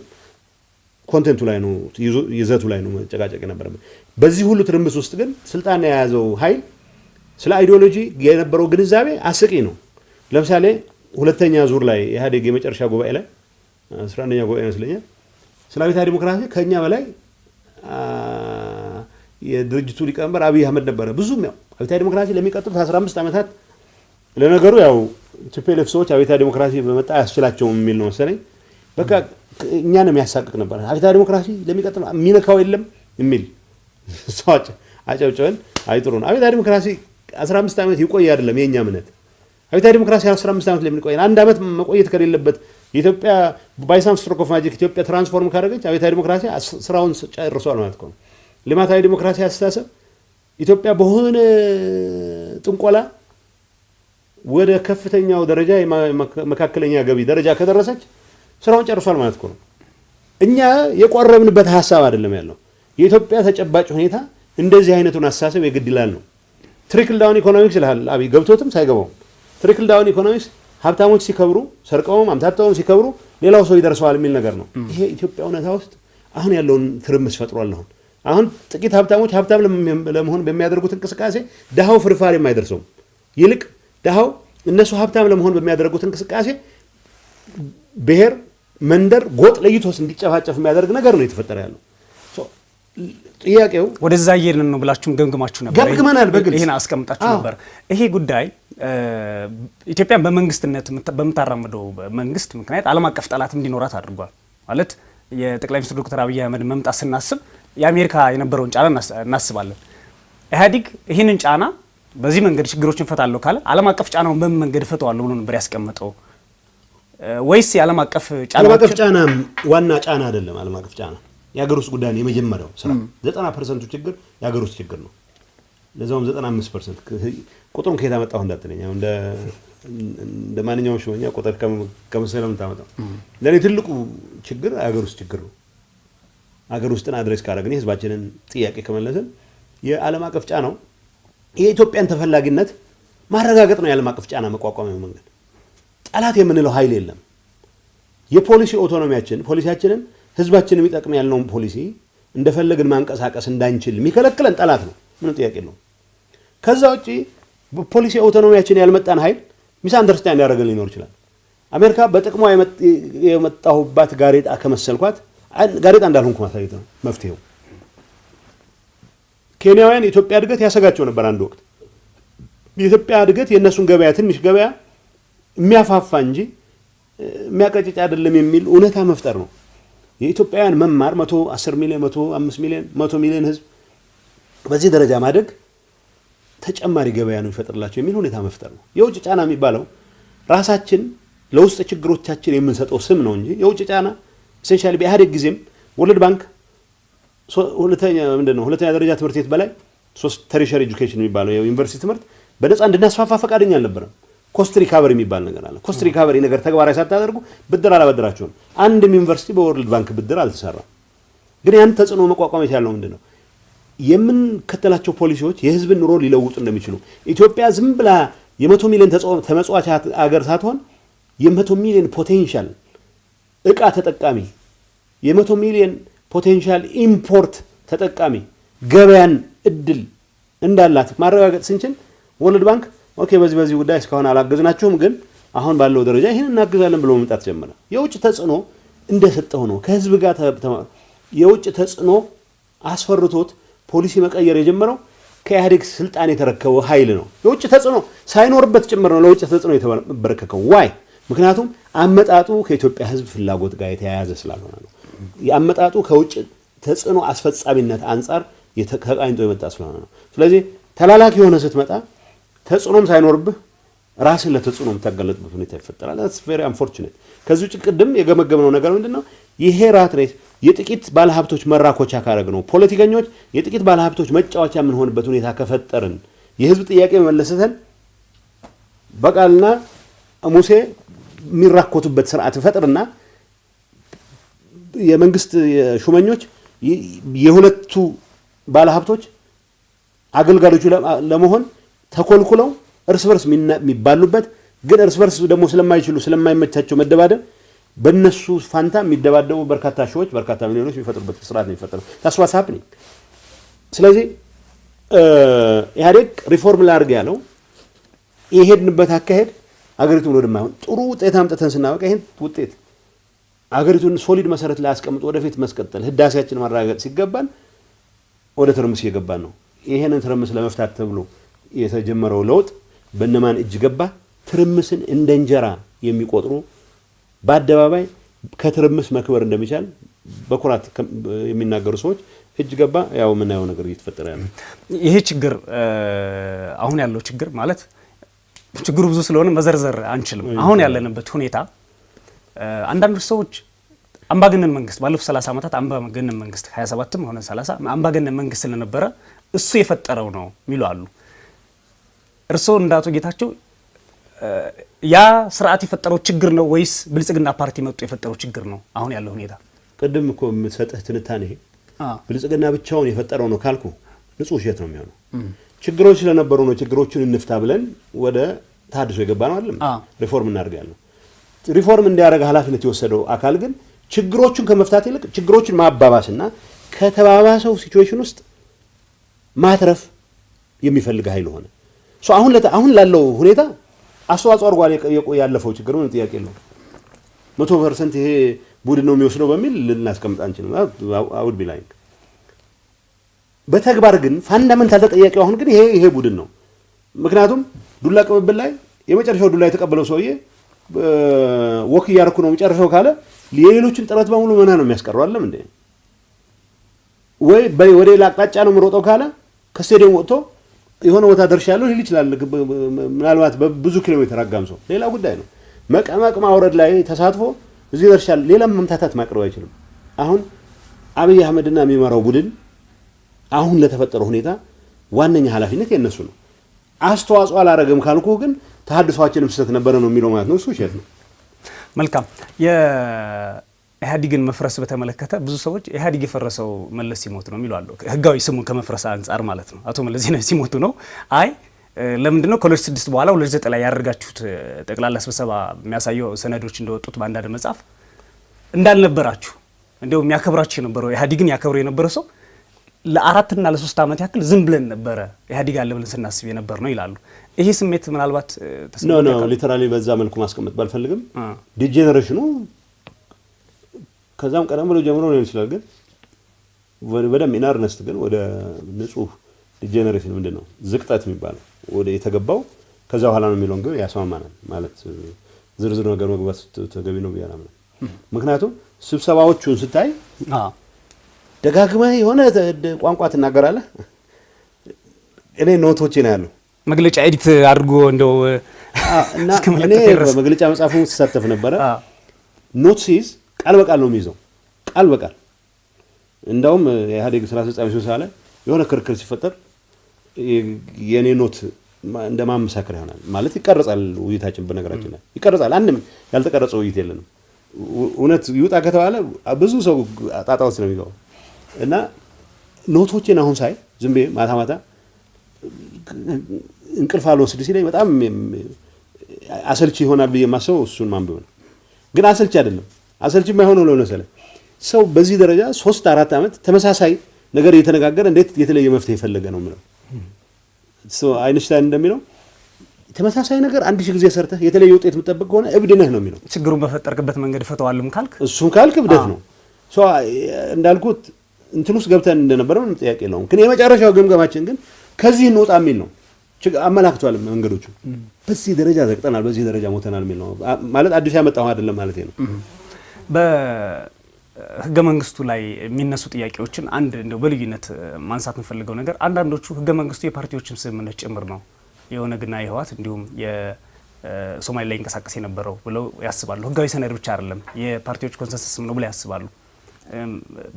ኮንቴንቱ ላይ ነው ይዘቱ ላይ ነው መጨቃጨቅ የነበረበት። በዚህ ሁሉ ትርምስ ውስጥ ግን ስልጣን የያዘው ኃይል ስለ አይዲዮሎጂ የነበረው ግንዛቤ አስቂ ነው። ለምሳሌ ሁለተኛ ዙር ላይ ኢህአዴግ የመጨረሻ ጉባኤ ላይ 11ኛ ጉባኤ መስለኛል ስለ አብዮታዊ ዲሞክራሲ ከኛ በላይ የድርጅቱ ሊቀመንበር አብይ አህመድ ነበረ። ብዙም ያው አብዮታዊ ዲሞክራሲ ለሚቀጥሉት 15 ዓመታት ለነገሩ ያው ቲፒኤልኤፍ ሰዎች አብዮታዊ ዲሞክራሲ በመጣ ያስችላቸው የሚል ነው መሰለኝ። በቃ እኛንም ያሳቅቅ ነበር። አብዮታዊ ዲሞክራሲ ለሚቀጥለው ሚነካው የለም የሚል ሰዎች አጨብጨበን አይጥሩን። አብዮታዊ ዲሞክራሲ 15 ዓመት ይቆይ አይደለም የኛ እምነት። አብዮታዊ ዲሞክራሲ 15 ዓመት ለምን ይቆይ? አንድ ዓመት መቆየት ከሌለበት የኢትዮጵያ ባይሳም ስትሮክ ኦፍ ማጂክ ኢትዮጵያ ትራንስፎርም ካደረገች አብዮታዊ ዲሞክራሲ ስራውን ጨርሷል ማለት ነው። ልማታዊ ዲሞክራሲ አስተሳሰብ ኢትዮጵያ በሆነ ጥንቆላ ወደ ከፍተኛው ደረጃ መካከለኛ ገቢ ደረጃ ከደረሰች ስራውን ጨርሷል ማለት ነው። እኛ የቆረብንበት ሐሳብ አይደለም ያለው። የኢትዮጵያ ተጨባጭ ሁኔታ እንደዚህ አይነቱን አስተሳሰብ የግድ ይላል ነው። ትሪክል ዳውን ኢኮኖሚክስ ይላል አብይ ገብቶትም ሳይገባው። ትሪክል ዳውን ኢኮኖሚክስ ሀብታሞች ሲከብሩ ሰርቀውም ሀብታሞች ሲከብሩ ሌላው ሰው ይደርሰዋል የሚል ነገር ነው። ይሄ ኢትዮጵያ እውነታ ውስጥ አሁን ያለውን ትርምስ ፈጥሯል። አሁን ጥቂት ሀብታሞች ሀብታም ለመሆን በሚያደርጉት እንቅስቃሴ ድሃው ፍርፋሪ የማይደርሰው ይልቅ ድሃው እነሱ ሀብታም ለመሆን በሚያደርጉት እንቅስቃሴ ብሔር፣ መንደር፣ ጎጥ ለይቶስ እንዲጨፋጨፍ የሚያደርግ ነገር ነው የተፈጠረ ያለው። ጥያቄው ወደዛ እየሄድን ነው ብላችሁም ገምግማችሁ ነበር። ገምግመናል። በግልጽ ይሄን አስቀምጣችሁ ነበር። ይሄ ጉዳይ ኢትዮጵያን በመንግስትነት በምታራምደው መንግስት ምክንያት ዓለም አቀፍ ጠላት እንዲኖራት አድርጓል። ማለት የጠቅላይ ሚኒስትር ዶክተር አብይ አህመድ መምጣት ስናስብ የአሜሪካ የነበረውን ጫና እናስባለን። ኢህአዴግ ይህንን ጫና በዚህ መንገድ ችግሮችን ፈታለሁ ካለ ዓለም አቀፍ ጫናውን በምን መንገድ ፈተዋለሁ ብሎ ነበር ያስቀመጠው? ወይስ የዓለም አቀፍ ጫና ዋና ጫና አይደለም? ዓለም አቀፍ ጫና የሀገር ውስጥ ጉዳይ ነው። የመጀመሪያው ስራ 90% ችግር የሀገር ውስጥ ችግር ነው። ለዛውም 95% ቁጥሩን ከየት አመጣሁ እንዳትለኝ። እንደ ማንኛውም ሾኛ ቁጥር ከመሰለም ታመጣው። ለኔ ትልቁ ችግር የሀገር ውስጥ ችግር ነው። ሀገር ውስጥን አድሬስ ካደረግን ህዝባችንን ጥያቄ ከመለሰን የዓለም አቀፍ ጫናው የኢትዮጵያን ተፈላጊነት ማረጋገጥ ነው። የዓለም አቀፍ ጫና መቋቋሚያው መንገድ ጠላት የምንለው ኃይል የለም። የፖሊሲ ኦቶኖሚያችን ፖሊሲያችንን ህዝባችን የሚጠቅም ያልነውን ፖሊሲ እንደፈለግን ማንቀሳቀስ እንዳንችል የሚከለክለን ጠላት ነው። ምን ጥያቄ ነው? ከዛ ውጪ ፖሊሲ ኦቶኖሚያችን ያልመጣን ኃይል ሚስ አንደርስታንድ ያደርገን ሊኖር ይችላል። አሜሪካ በጥቅሟ የመጣሁባት ጋሬጣ ከመሰልኳት ጋሬጣ እንዳልሆንኩ ማሳየት ነው መፍትሄው። ኬንያውያን የኢትዮጵያ እድገት ያሰጋቸው ነበር አንድ ወቅት። የኢትዮጵያ እድገት የእነሱን ገበያ ትንሽ ገበያ የሚያፋፋ እንጂ የሚያቀጭጭ አይደለም የሚል እውነታ መፍጠር ነው። የኢትዮጵያውያን መማር 110 ሚሊዮን 105 ሚሊዮን 100 ሚሊዮን ህዝብ በዚህ ደረጃ ማደግ ተጨማሪ ገበያ ነው ይፈጥርላቸው የሚል ሁኔታ መፍጠር ነው። የውጭ ጫና የሚባለው ራሳችን ለውስጥ ችግሮቻችን የምንሰጠው ስም ነው እንጂ የውጭ ጫና ኢሴንሻሊ በኢህአዴግ ጊዜም ወርልድ ባንክ ሁለተኛ ደረጃ ትምህርት ቤት በላይ ተርሸሪ ኤጁኬሽን የሚባለው የዩኒቨርሲቲ ትምህርት በነፃ እንድናስፋፋ ፈቃደኛ አልነበረም። ኮስት ሪካቨሪ የሚባል ነገር አለ። ኮስት ሪካቨሪ ነገር ተግባራዊ ሳታደርጉ ብድር አላበድራችሁም። አንድም ዩኒቨርሲቲ በወርልድ ባንክ ብድር አልተሰራም። ግን ያን ተጽዕኖ መቋቋም የቻለው ምንድነው? የምንከተላቸው ፖሊሲዎች የህዝብን ኑሮ ሊለውጡ እንደሚችሉ ኢትዮጵያ ዝም ብላ የ100 ሚሊዮን ተመጽዋች አገር ሳትሆን የ100 ሚሊዮን ፖቴንሻል እቃ ተጠቃሚ የ100 ሚሊዮን ፖቴንሻል ኢምፖርት ተጠቃሚ ገበያን እድል እንዳላት ማረጋገጥ ስንችል ወርልድ ባንክ ኦኬ በዚህ ጉዳይ እስካሁን አላገዝናችሁም ግን አሁን ባለው ደረጃ ይሄን እናገዛለን ብሎ መምጣት ጀመረ። የውጭ ተጽዕኖ እንደሰጠው ነው። ከህዝብ ጋር የውጭ ተጽዕኖ አስፈርቶት ፖሊሲ መቀየር የጀመረው ከኢህአዴግ ስልጣን የተረከበው ኃይል ነው። የውጭ ተጽዕኖ ሳይኖርበት ጭምር ነው ለውጭ ተጽዕኖ የተበረከከው። ዋይ? ምክንያቱም አመጣጡ ከኢትዮጵያ ህዝብ ፍላጎት ጋር የተያያዘ ስላልሆነ ነው። የአመጣጡ ከውጭ ተጽዕኖ አስፈጻሚነት አንፃር ተቃኝቶ የመጣ ስለሆነ ነው። ስለዚህ ተላላኪ የሆነ ስትመጣ ተጽዕኖም ሳይኖርብህ ራስን ለተጽዕኖ የምታገለጥበት ሁኔታ ይፈጠራል። that's very unfortunate። ከዚህ ውጭ ቅድም የገመገምነው ነገር ምንድነው? ይሄ ራት ሬስ የጥቂት ባለሀብቶች መራኮቻ ካረግ ነው ፖለቲከኞች የጥቂት ባለሀብቶች መጫወቻ የምንሆንበት ሁኔታ ከፈጠርን የህዝብ ጥያቄ መመለሰተን በቃልና ሙሴ የሚራኮቱበት ስርዓት ፈጥርና የመንግስት ሹመኞች የሁለቱ ባለሀብቶች አገልጋሎቹ ለመሆን ተኮልኩለው እርስ በርስ የሚባሉበት ግን እርስ በርስ ደግሞ ስለማይመቻቸው መደባደብ በእነሱ ፋንታ የሚደባደቡ በርካታ ሺዎች በርካታ ሚሊዮኖች የሚፈጥሩበት ስርዓት ነው የሚፈጠረው። that's what's happening። ስለዚህ ኢህአዴግ ሪፎርም ላድርግ ያለው የሄድንበት አካሄድ አገሪቱን ወደማይሆን ጥሩ ውጤት አምጥተን ስናበቃ ይሄን ውጤት አገሪቱን ሶሊድ መሰረት ላይ አስቀምጦ ወደፊት መስቀጠል ህዳሴያችን ማረጋገጥ ሲገባን ወደ ትርምስ እየገባን ነው። ይሄንን ትርምስ ለመፍታት ተብሎ የተጀመረው ለውጥ በእነማን እጅ ገባ? ትርምስን እንደ እንጀራ የሚቆጥሩ በአደባባይ ከትርምስ መክበር እንደሚቻል በኩራት የሚናገሩ ሰዎች እጅ ገባ። ያው የምናየው ነገር እየተፈጠረ ያለው ይሄ ችግር አሁን ያለው ችግር ማለት ችግሩ ብዙ ስለሆነ መዘርዘር አንችልም። አሁን ያለንበት ሁኔታ አንዳንድ ሰዎች አምባገነን መንግስት ባለፉት 30 ዓመታት አምባገነን መንግስት 27ም ሆነ 30 አምባገነን መንግስት ስለነበረ እሱ የፈጠረው ነው የሚሉ አሉ። እርስዎ እንዳቶ ጌታቸው ያ ስርዓት የፈጠረው ችግር ነው ወይስ ብልጽግና ፓርቲ መጥቶ የፈጠረው ችግር ነው አሁን ያለው ሁኔታ? ቅድም እኮ የምትሰጥህ ትንታኔ ብልጽግና ብቻውን የፈጠረው ነው ካልኩ ንጹህ ውሸት ነው የሚሆነው። ችግሮች ስለነበሩ ነው ችግሮቹን እንፍታ ብለን ወደ ታድሶ የገባ ነው አይደል? ሪፎርም እናደርጋለን። ሪፎርም እንዲያደርግ ኃላፊነት የወሰደው አካል ግን ችግሮቹን ከመፍታት ይልቅ ችግሮቹን ማባባስና ከተባባሰው ሲቹዌሽን ውስጥ ማትረፍ የሚፈልግ ኃይል ሆነ። አሁን ላለው ሁኔታ አስተዋጽኦ አድርጓል ያለፈው ችግር ምን ጥያቄ የለው። 100% ይሄ ቡድን ነው የሚወስደው በሚል ልናስቀምጥ አንችልም። አውድ ቢላይንግ በተግባር ግን ፋንዳመንታል ተጠያቂው አሁን ግን ይሄ ቡድን ነው። ምክንያቱም ዱላ ቅብብል ላይ የመጨረሻው ዱላ የተቀበለው ሰውዬ ወክ ያርኩ ነው መጨረሻው ካለ ሌሎችን ጥረት በሙሉ መና ነው የሚያስቀረው አይደለም እንዴ? ወይ ወደ ሌላ አቅጣጫ ነው የምሮጠው ካለ ከስቴዲየም ወጥቶ የሆነ ቦታ ደርሻለሁ ሊል ይችላል። ምናልባት በብዙ ኪሎ ሜትር አጋምሶ ሌላ ጉዳይ ነው። መቀመቅ ማውረድ ላይ ተሳትፎ እዚህ ደርሻለሁ ሌላም መምታታት ማቅረብ አይችልም። አሁን አብይ አህመድና የሚመራው ቡድን አሁን ለተፈጠረው ሁኔታ ዋነኛ ኃላፊነት የነሱ ነው። አስተዋጽኦ አላረገም ካልኩ ግን ተሐድሷችንም ስህተት ነበረ ነው የሚለው ማለት ነው። እሱ ውሸት ነው። መልካም። የኢህአዴግን መፍረስ በተመለከተ ብዙ ሰዎች ኢህአዴግ የፈረሰው መለስ ሲሞት ነው የሚሉ አሉ። ህጋዊ ስሙን ከመፍረስ አንጻር ማለት ነው። አቶ መለስ ዜናዊ ሲሞቱ ነው። አይ ለምንድነው ከ2006 በኋላ 2009 ላይ ያደርጋችሁት ጠቅላላ ስብሰባ የሚያሳየው ሰነዶች እንደወጡት በአንዳንድ መጽሐፍ እንዳልነበራችሁ እንደው የሚያከብራችሁ የነበረው ኢህአዴግን ያከብሩ የነበረ ሰው ለ4 እና ለ3 ዓመት ያክል ዝም ብለን ነበረ ኢህአዴግ አለ ብለን ስናስብ የነበር ነው ይላሉ። ይሄ ስሜት ምናልባት ነው ሊተራሊ በዛ መልኩ ማስቀመጥ ባልፈልግም ዲጀነሬሽኑ ከዛም ቀደም ብሎ ጀምሮ ነው ይችላል። ግን በደም ኢናርነስት ግን ወደ ንጹህ ዲጀነሬሽን ምንድነው ዝቅጠት የሚባለው ወደ የተገባው ከዛ በኋላ ነው የሚለው ግን ያስማማናል ማለት ዝርዝር ነገር መግባት ተገቢ ነው ብያለሁ። ምክንያቱም ስብሰባዎቹን ስታይ ደጋግመህ የሆነ ቋንቋ ትናገራለህ። እኔ ኖቶቼ ነው ያለው መግለጫ ኤዲት አድርጎ እንደው እና እኔ በመግለጫ መጻፉ ተሳተፍ ነበር። ኖት ሲዝ ቃል በቃል ነው የሚይዘው ቃል በቃል። እንደውም የኢህአዴግ ስራ አስፈጻሚ ሲሳለ የሆነ ክርክር ሲፈጠር የኔ ኖት እንደማመሳከር ይሆናል ማለት ይቀርጻል። ውይይታችን በነገራችን ላይ ይቀርጻል። አንድም ያልተቀረጸው ውይይት የለንም። እውነት ይውጣ ከተባለ ብዙ ሰው ጣጣው ስለሚገባው እና ኖቶችን አሁን ሳይ ዝም ብዬ ማታ ማታ እንቅልፍ አልወስድ ሲለኝ በጣም አሰልቺ ይሆናል ብዬ የማስበው እሱን ማንበብ ነው። ግን አሰልቺ አይደለም። አሰልቺ የማይሆነው ለሆነ መሰለህ ሰው በዚህ ደረጃ 3-4 ዓመት ተመሳሳይ ነገር እየተነጋገረ እንዴት የተለየ መፍትሄ የፈለገ ነው የሚለው አይንሽታይን እንደሚለው ተመሳሳይ ነገር 1000 ጊዜ ሰርተህ የተለየ ውጤት የምትጠብቅ ከሆነ እብድ ነህ ነው የሚለው። ችግሩን በፈጠርክበት መንገድ ፈተዋልም ካልክ እሱን ካልክ እብደት ነው። እንዳልኩት እንትን ውስጥ ገብተን እንደነበረ ምንም ጥያቄ የለውም። ግን የመጨረሻው ግምገማችን ግን ከዚህ እንወጣ የሚል ነው። አመላክቷል መንገዶቹ። በዚህ ደረጃ ዘግጠናል፣ በዚህ ደረጃ ሞተናል የሚል ነው ማለት አዲስ ያመጣው አይደለም ማለት ነው። በህገ መንግስቱ ላይ የሚነሱ ጥያቄዎችን አንድ እንደው በልዩነት ማንሳት የምፈልገው ነገር አንዳንዶቹ ህገ መንግስቱ የፓርቲዎችን ስምምነት ጭምር ነው የኦነግና የህወሓት እንዲሁም የሶማሌ ላይ እንቀሳቀስ የነበረው ብለው ያስባሉ። ህጋዊ ሰነድ ብቻ አይደለም የፓርቲዎች ኮንሰንሰስም ነው ብለው ያስባሉ።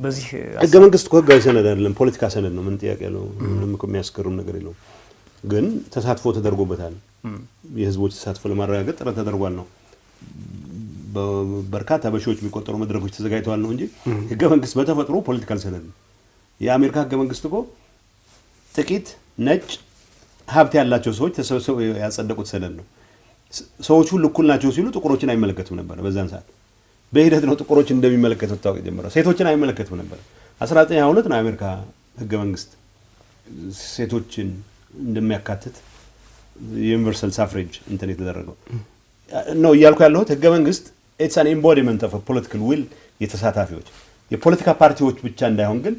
በዚህ ህገ መንግስት እኮ ህጋዊ ሰነድ አይደለም፣ ፖለቲካ ሰነድ ነው። ምን ጥያቄ ያለው? ምንም እኮ የሚያስገርም ነገር የለውም። ግን ተሳትፎ ተደርጎበታል። የህዝቦች ተሳትፎ ለማረጋገጥ ጥረት ተደርጓል ነው። በርካታ በሺዎች የሚቆጠሩ መድረኮች ተዘጋጅተዋል ነው እንጂ ህገ መንግስት በተፈጥሮ ፖለቲካል ሰነድ ነው። የአሜሪካ ህገ መንግስት እኮ ጥቂት ነጭ ሀብት ያላቸው ሰዎች ተሰብስበው ያጸደቁት ሰነድ ነው። ሰዎች ሁሉ እኩል ናቸው ሲሉ ጥቁሮችን አይመለከቱም ነበር። በዛን ሰዓት በሂደት ነው ጥቁሮችን እንደሚመለከቱ ታውቅ ጀመረ። ሴቶችን አይመለከቱም ነበር። 1922 ነው የአሜሪካ ህገ መንግስት ሴቶችን እንደሚያካትት ዩኒቨርሳል ሳፍሬጅ እንትን የተደረገው ነው እያልኩ ያለሁት። ህገ መንግስት ኢትስ አን ኢምቦዲመንት ኦፍ ፖለቲካል ዊል የተሳታፊዎች የፖለቲካ ፓርቲዎች ብቻ እንዳይሆን ግን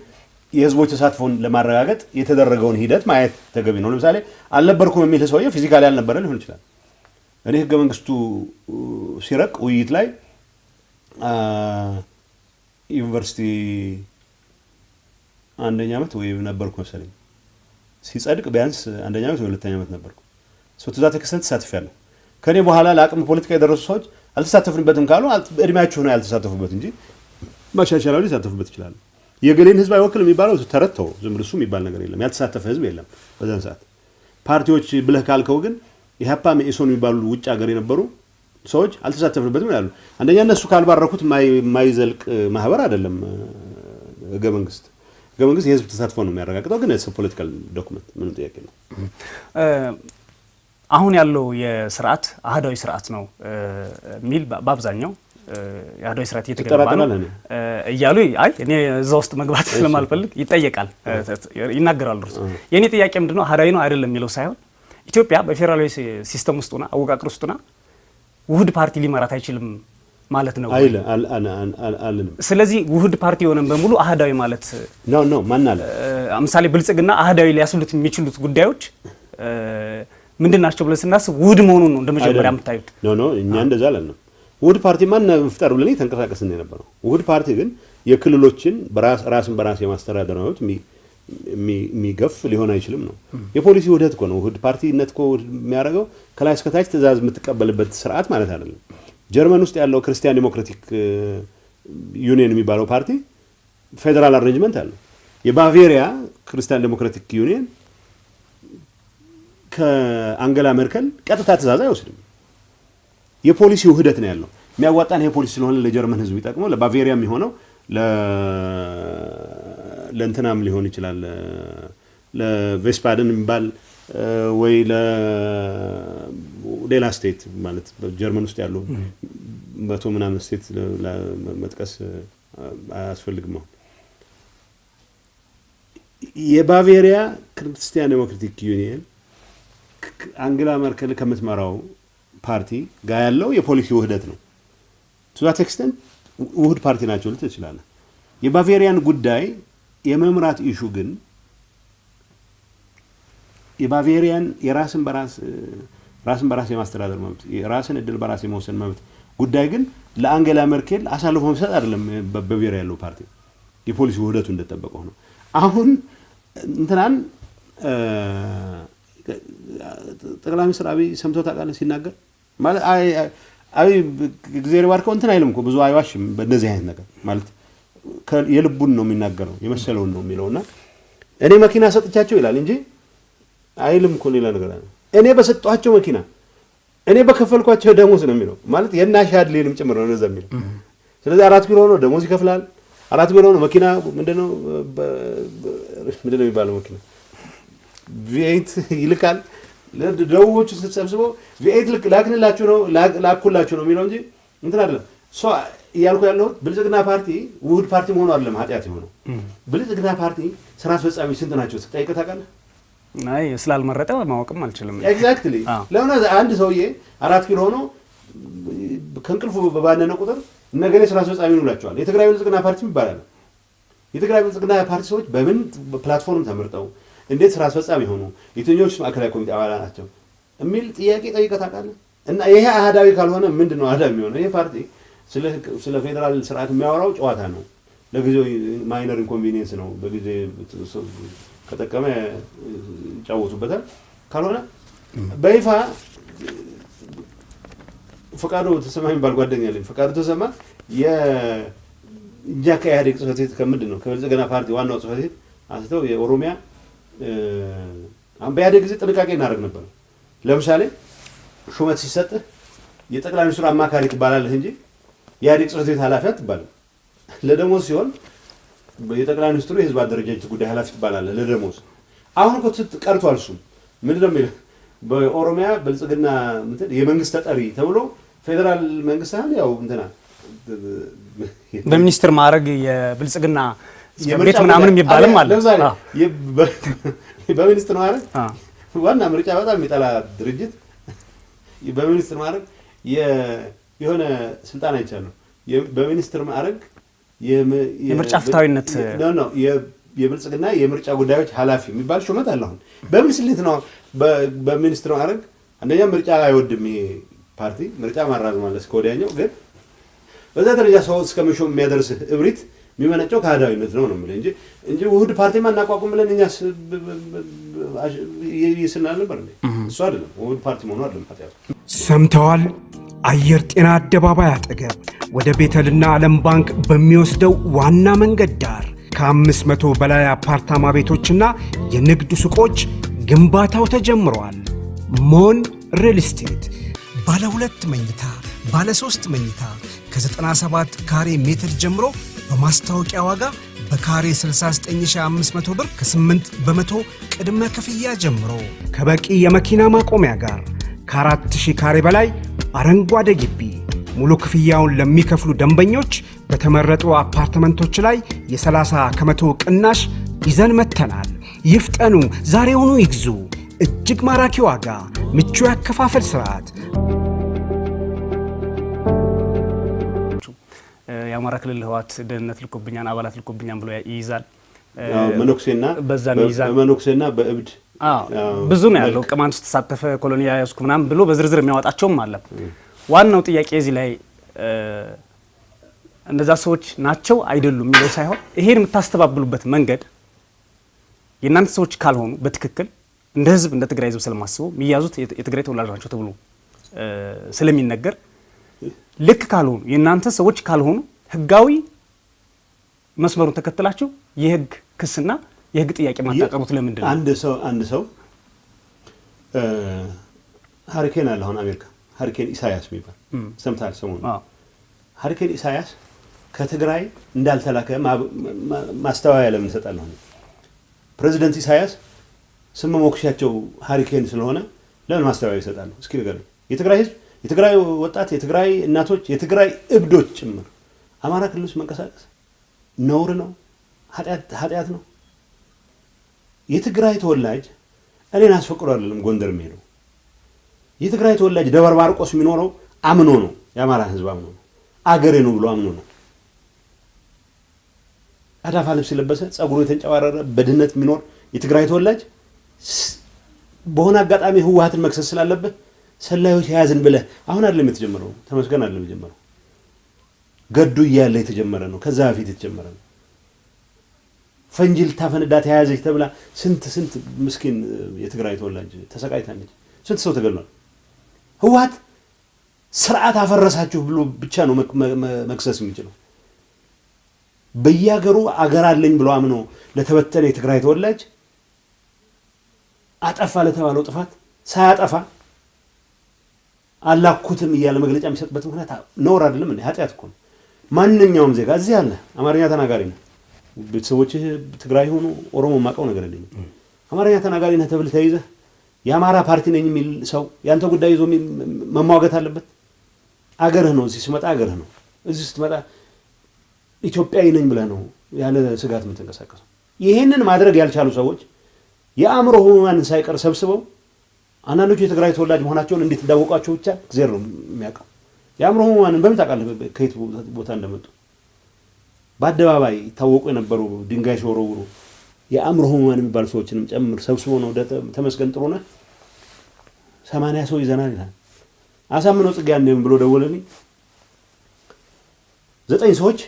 የህዝቦች ተሳትፎን ለማረጋገጥ የተደረገውን ሂደት ማየት ተገቢ ነው። ለምሳሌ አልነበርኩም የሚል ሰውዬ ፊዚካሊ አልነበረ ሊሆን ይችላል። እኔ ህገ መንግስቱ ሲረቅ ውይይት ላይ ዩኒቨርሲቲ አንደኛ ዓመት ወይ ነበርኩ መሰለኝ። ሲጸድቅ ቢያንስ አንደኛ ዓመት ወይ ሁለተኛ ዓመት ነበርኩ። ትዛት ክስተት ተሳትፌያለሁ። ከኔ በኋላ ለአቅም ፖለቲካ የደረሱ ሰዎች አልተሳተፍንበትም ካሉ እድሜያቸው ነው ያልተሳተፉበት እንጂ ማሻሻላው ሊሳተፉበት ይችላሉ። የገሌን ህዝብ አይወክል የሚባለው ተረተው ዝም ብሎ እሱ የሚባል ነገር የለም። ያልተሳተፈ ህዝብ የለም በዛን ሰዓት። ፓርቲዎች ብለህ ካልከው ግን ኢህአፓ መኢሶን የሚባሉ ውጭ ሀገር የነበሩ ሰዎች አልተሳተፍንበትም ይላሉ። አንደኛ እነሱ ካልባረኩት የማይዘልቅ ማህበር አይደለም ህገ መንግስት። ህገ መንግስት የህዝብ ተሳትፎ ነው የሚያረጋግጠው። ግን ፖለቲካል ዶክመንት ምንም ጥያቄ ነው። አሁን ያለው የስርዓት አህዳዊ ስርዓት ነው የሚል በአብዛኛው የአህዳዊ ስርዓት እየተገነባ ነው እያሉ እኔ እዛ ውስጥ መግባት ስለማልፈልግ ይጠየቃል፣ ይናገራሉ። የእኔ ጥያቄ ምንድነው አህዳዊ ነው አይደለም የሚለው ሳይሆን ኢትዮጵያ በፌዴራላዊ ሲስተም ውስጥ ሆና አወቃቀር ውስጥ ሆና ውህድ ፓርቲ ሊመራት አይችልም ማለት ነው አልልም። ስለዚህ ውህድ ፓርቲ የሆነን በሙሉ አህዳዊ ማለት ነው ማን አለ? ምሳሌ ብልጽግና አህዳዊ ሊያስብሉት የሚችሉት ጉዳዮች ምንድናቸው ብለን ስናስብ ውህድ መሆኑን ነው እንደመጀመሪያ የምታዩት። ኖ እኛ እንደዛ አላልንም። ውህድ ፓርቲ ማን መፍጠር ብለን ተንቀሳቀስን የነበረው። ውህድ ፓርቲ ግን የክልሎችን ራስን በራስ የማስተዳደር መብት የሚገፍ ሊሆን አይችልም ነው። የፖሊሲ ውህደት እኮ ነው። ውህድ ፓርቲነት እኮ የሚያደርገው ከላይ እስከ ታች ትእዛዝ የምትቀበልበት ስርዓት ማለት አይደለም። ጀርመን ውስጥ ያለው ክርስቲያን ዲሞክራቲክ ዩኒየን የሚባለው ፓርቲ ፌዴራል አሬንጅመንት አለው። የባቬሪያ ክርስቲያን ዲሞክራቲክ ዩኒየን ከአንገላ ሜርከል ቀጥታ ትእዛዝ አይወስድም። የፖሊሲ ውህደት ነው ያለው። የሚያዋጣን ይሄ ፖሊሲ ስለሆነ ለጀርመን ህዝብ ይጠቅመው፣ ለባቬሪያ የሚሆነው ለእንትናም ሊሆን ይችላል፣ ለቬስፓደን የሚባል ወይ ለሌላ ስቴት ማለት ጀርመን ውስጥ ያለው 100 ምናምን ስቴት መጥቀስ አያስፈልግም። የባቬሪያ ክርስቲያን ዲሞክራቲክ ዩኒየን አንገላ ሜርከል ከምትመራው ፓርቲ ጋር ያለው የፖሊሲ ውህደት ነው። ቱዛት ኤክስተንት ውህድ ፓርቲ ናቸው ልትል ትችላለህ። የባቬሪያን ጉዳይ የመምራት ኢሹ ግን የባቬሪያን የራስን በራስ የማስተዳደር መብት፣ የራስን እድል በራስ የመወሰን መብት ጉዳይ ግን ለአንገላ ሜርከል አሳልፎ መስጠት አይደለም። በባቬሪያ ያለው ፓርቲ የፖሊሲ ውህደቱ እንደተጠበቀው ነው። አሁን እንትናን ጠቅላይ ሚኒስትር አብይ ሰምቶ ታውቃለህ ሲናገር ማለት አብይ እግዚአብሔር ባርከው እንትን አይልም እኮ ብዙ አይዋሽም። በእንደዚህ አይነት ነገር ማለት የልቡን ነው የሚናገረው የመሰለውን ነው የሚለውና እኔ መኪና ሰጥቻቸው ይላል እንጂ አይልም እኮ ሌላ ነገር አይደለም። እኔ በሰጧቸው መኪና እኔ በከፈልኳቸው ደሞዝ ነው የሚለው ማለት የናሻድ ሌልም ጭምር ነው እንደዛ የሚለው። ስለዚህ 4 ቢሮ ነው ደሞዝ ይከፍላል። 4 ኪሎ ነው መኪና ምንድነው የሚባለው መኪና ቪኤት ይልካል ለደቡቦቹ ተሰብስበው ቪኤት ላክንላችሁ ነው ላኩላችሁ ነው የሚለው እንጂ እንትን አይደለም። እያልኩ ያለው ብልጽግና ፓርቲ ውህድ ፓርቲ መሆኑ አይደለም ኃጢአት የሆነው። ብልጽግና ፓርቲ ስራ አስፈጻሚ ስንት ናቸው ተጠይቀህ ታውቃለህ? አይ ስላልመረጠ ማወቅም አልችልም። ኤግዛክትሊ ለምን አንድ ሰውዬ 4 ኪሎ ሆኖ ከእንቅልፉ በባነነ ቁጥር ነገሌ ስራ አስፈጻሚ ይውላቸዋል። የትግራይ ብልጽግና ፓርቲ ይባላል። የትግራይ ብልጽግና ፓርቲ ሰዎች በምን ፕላትፎርም ተመርጠው እንዴት ስራ አስፈጻሚ ሆኑ፣ የትኞቹ ማዕከላዊ ኮሚቴ አባላት ናቸው የሚል ጥያቄ ጠይቀህ ታውቃለህ? እና ይሄ አህዳዊ ካልሆነ ምንድነው አህዳዊ የሚሆነው? ይሄ ፓርቲ ስለ ፌዴራል ስርዓት የሚያወራው ጨዋታ ነው። ለጊዜው ማይነር ኢንኮንቪኒየንስ ነው። በጊዜ ከጠቀመ ይጫወቱበታል። ካልሆነ በይፋ ፈቃዱ ተሰማ የሚባል ጓደኛ አለኝ። ፈቃዱ ተሰማ የእኛ ከኢህአዴግ ጽሕፈት ቤት ከምንድን ነው ከብልጽግና ፓርቲ ዋናው ጽሕፈት ቤት አንስተው የኦሮሚያ በኢህአዴግ ጊዜ ጥንቃቄ እናደርግ ነበር። ለምሳሌ ሹመት ሲሰጥህ የጠቅላይ ሚኒስትሩ አማካሪ ትባላለህ እንጂ የኢህአዴግ ጽሕፈት ቤት ኃላፊ አትባልም። ለደሞዝ ሲሆን የጠቅላይ ሚኒስትሩ የህዝብ አደረጃጀት ጉዳይ ኃላፊ ትባላለህ ለደሞዝ። አሁን እኮ ቀርቷል። እሱም ምንድን ነው የሚለው በኦሮሚያ ብልጽግና የመንግስት ተጠሪ ተብሎ ፌዴራል መንግስት ያው እንትና በሚኒስትር ማዕረግ የብልጽግና ቤት ምናምን የሚባልም አለ። በሚኒስትር ማዕረግ ዋና ምርጫ በጣም የሚጠላ ድርጅት በሚኒስትር ማዕረግ የሆነ ስልጣን አይቻለሁ። በሚኒስትር ማዕረግ የምርጫ ፍትሃዊነት ነው የብልጽግና የምርጫ ጉዳዮች ኃላፊ የሚባል ሹመት አለ። አሁን በምን ስሌት ነው በሚኒስትር ማዕረግ? አንደኛ ምርጫ አይወድም ይሄ ፓርቲ ምርጫ ማራዘም ማለት ከወዲያኛው ግን በዛ ደረጃ ሰው እስከመሾም የሚያደርስ እብሪት የሚመነጨው ከአህዳዊነት ነው የምልህ እንጂ ውህድ ፓርቲማ እናቋቁም ብለን እኛ ይስናል ነበር እንዴ? እሱ አይደለም ውህድ ፓርቲ መሆኑ አይደለም ኃጢአቱ። ሰምተዋል? አየር ጤና አደባባይ አጠገብ ወደ ቤተልና ዓለም ባንክ በሚወስደው ዋና መንገድ ዳር ከ500 በላይ አፓርታማ ቤቶችና የንግድ ሱቆች ግንባታው ተጀምሯል። ሞን ሪል ስቴት ባለ 2 መኝታ፣ ባለ 3 መኝታ ከ97 ካሬ ሜትር ጀምሮ በማስታወቂያ ዋጋ በካሬ 69500 ብር ከ8 በመቶ ቅድመ ክፍያ ጀምሮ ከበቂ የመኪና ማቆሚያ ጋር ከ4000 ካሬ በላይ አረንጓዴ ግቢ ሙሉ ክፍያውን ለሚከፍሉ ደንበኞች በተመረጡ አፓርትመንቶች ላይ የ30 ከመቶ ቅናሽ ይዘን መጥተናል። ይፍጠኑ፣ ዛሬውኑ ይግዙ። እጅግ ማራኪ ዋጋ፣ ምቹ ያከፋፈል ስርዓት። የአማራ ክልል ህወሓት ደህንነት ልኮብኛን አባላት ልኮብኛን ብሎ ይይዛል። መነኩሴና በዛም ይይዛል። መነኩሴና በእብድ ብዙ ነው ያለው። ቅማንት ውስጥ ተሳተፈ ኮሎኒ ያስኩ ምናምን ብሎ በዝርዝር የሚያወጣቸውም አለ። ዋናው ጥያቄ እዚህ ላይ እነዛ ሰዎች ናቸው አይደሉም የሚለው ሳይሆን ይሄን የምታስተባብሉበት መንገድ የእናንተ ሰዎች ካልሆኑ በትክክል እንደ ህዝብ እንደ ትግራይ ህዝብ ስለማስበው የሚያዙት የትግራይ ተወላጅ ናቸው ተብሎ ስለሚነገር ልክ ካልሆኑ የእናንተ ሰዎች ካልሆኑ ህጋዊ መስመሩን ተከትላችሁ የህግ ክስና የህግ ጥያቄ ማጣቀሩት ለምንድን ነው? አንድ ሰው ሃሪኬን አለ አሁን አሜሪካ ሃሪኬን ኢሳያስ የሚባል ሰምታል ሰሞኑን። ሃሪኬን ኢሳያስ ከትግራይ እንዳልተላከ ማስተዋያ ለምን እንሰጣለሁ? ፕሬዚደንት ኢሳያስ ስም ሞክሻቸው ሃሪኬን ስለሆነ ለምን ማስተዋያ ይሰጣሉ? እስኪ ንገሩኝ። የትግራይ ህዝብ፣ የትግራይ ወጣት፣ የትግራይ እናቶች፣ የትግራይ እብዶች ጭምር አማራ ክልል ውስጥ መንቀሳቀስ ነውር ነው፣ ኃጢአት ነው። የትግራይ ተወላጅ እኔን አስፈቅዶ አይደለም ጎንደር የሚሄደው። የትግራይ ተወላጅ ደብረ ማርቆስ የሚኖረው አምኖ ነው። የአማራ ህዝብ አምኖ ነው። አገሬ ነው ብሎ አምኖ ነው። አዳፋ ልብስ የለበሰ ጸጉሩ የተንጨባረረ በድህነት የሚኖር የትግራይ ተወላጅ በሆነ አጋጣሚ ህወሓትን መክሰስ ስላለበት ሰላዮች ያዝን ብለህ አሁን አይደለም የተጀመረው። ተመስገን አይደለም የተጀመረው። ገዱ እያለ የተጀመረ ነው። ከዛ በፊት የተጀመረ ነው። ፈንጂል ታፈነዳ ተያዘች ተብላ ስንት ምስኪን የትግራይ ተወላጅ ተሰቃይታለች። ስንት ሰው ተገሏል። ህወሓት ስርዓት አፈረሳችሁ ብሎ ብቻ ነው መክሰስ የሚችለው። በየሀገሩ አገር አለኝ ብሎ አምኖ ለተበተነ የትግራይ ተወላጅ አጠፋ ለተባለው ጥፋት ሳያጠፋ አላኩትም እያለ መግለጫ የሚሰጥበት ምክንያት ነውር አይደለም እንዴ? ኃጢአት እኮ ነው። ማንኛውም ዜጋ እዚህ አለ አማርኛ ተናጋሪ ነው ቤተሰቦችህ ትግራይ ሆኖ ኦሮሞ ማቀው ነገር የለኝም አማርኛ ተናጋሪ ነህ ተብለህ ተይዘህ የአማራ ፓርቲ ነኝ የሚል ሰው ያንተ ጉዳይ ይዞ መሟገት አለበት አገርህ ነው እዚህ ሲመጣ አገርህ ነው እዚህ ስትመጣ ኢትዮጵያዊ ነኝ ብለህ ነው ያለ ስጋት የምትንቀሳቀሰው ይሄንን ማድረግ ያልቻሉ ሰዎች የአእምሮ ህሙማንን ሳይቀር ሰብስበው አንዳንዶቹ የትግራይ ተወላጅ መሆናቸውን እንዴት እንዳወቋቸው ብቻ እግዚአብሔር ነው የሚያውቀው የአእምሮ ህሙማንን በምን ታውቃለህ ከየት ቦታ እንደመጡ በአደባባይ ታወቁ የነበሩ ድንጋይ ሲወረውሩ የአእምሮ ህሙማን የሚባሉ ሰዎችንም ጨምር ሰብስቦ ነው ተመስገን ጥሩነህ 80 ሰው ይዘናል ይላል አሳምነው ጽጌ አንዴም ብሎ ደወለልኝ 9 ሰዎች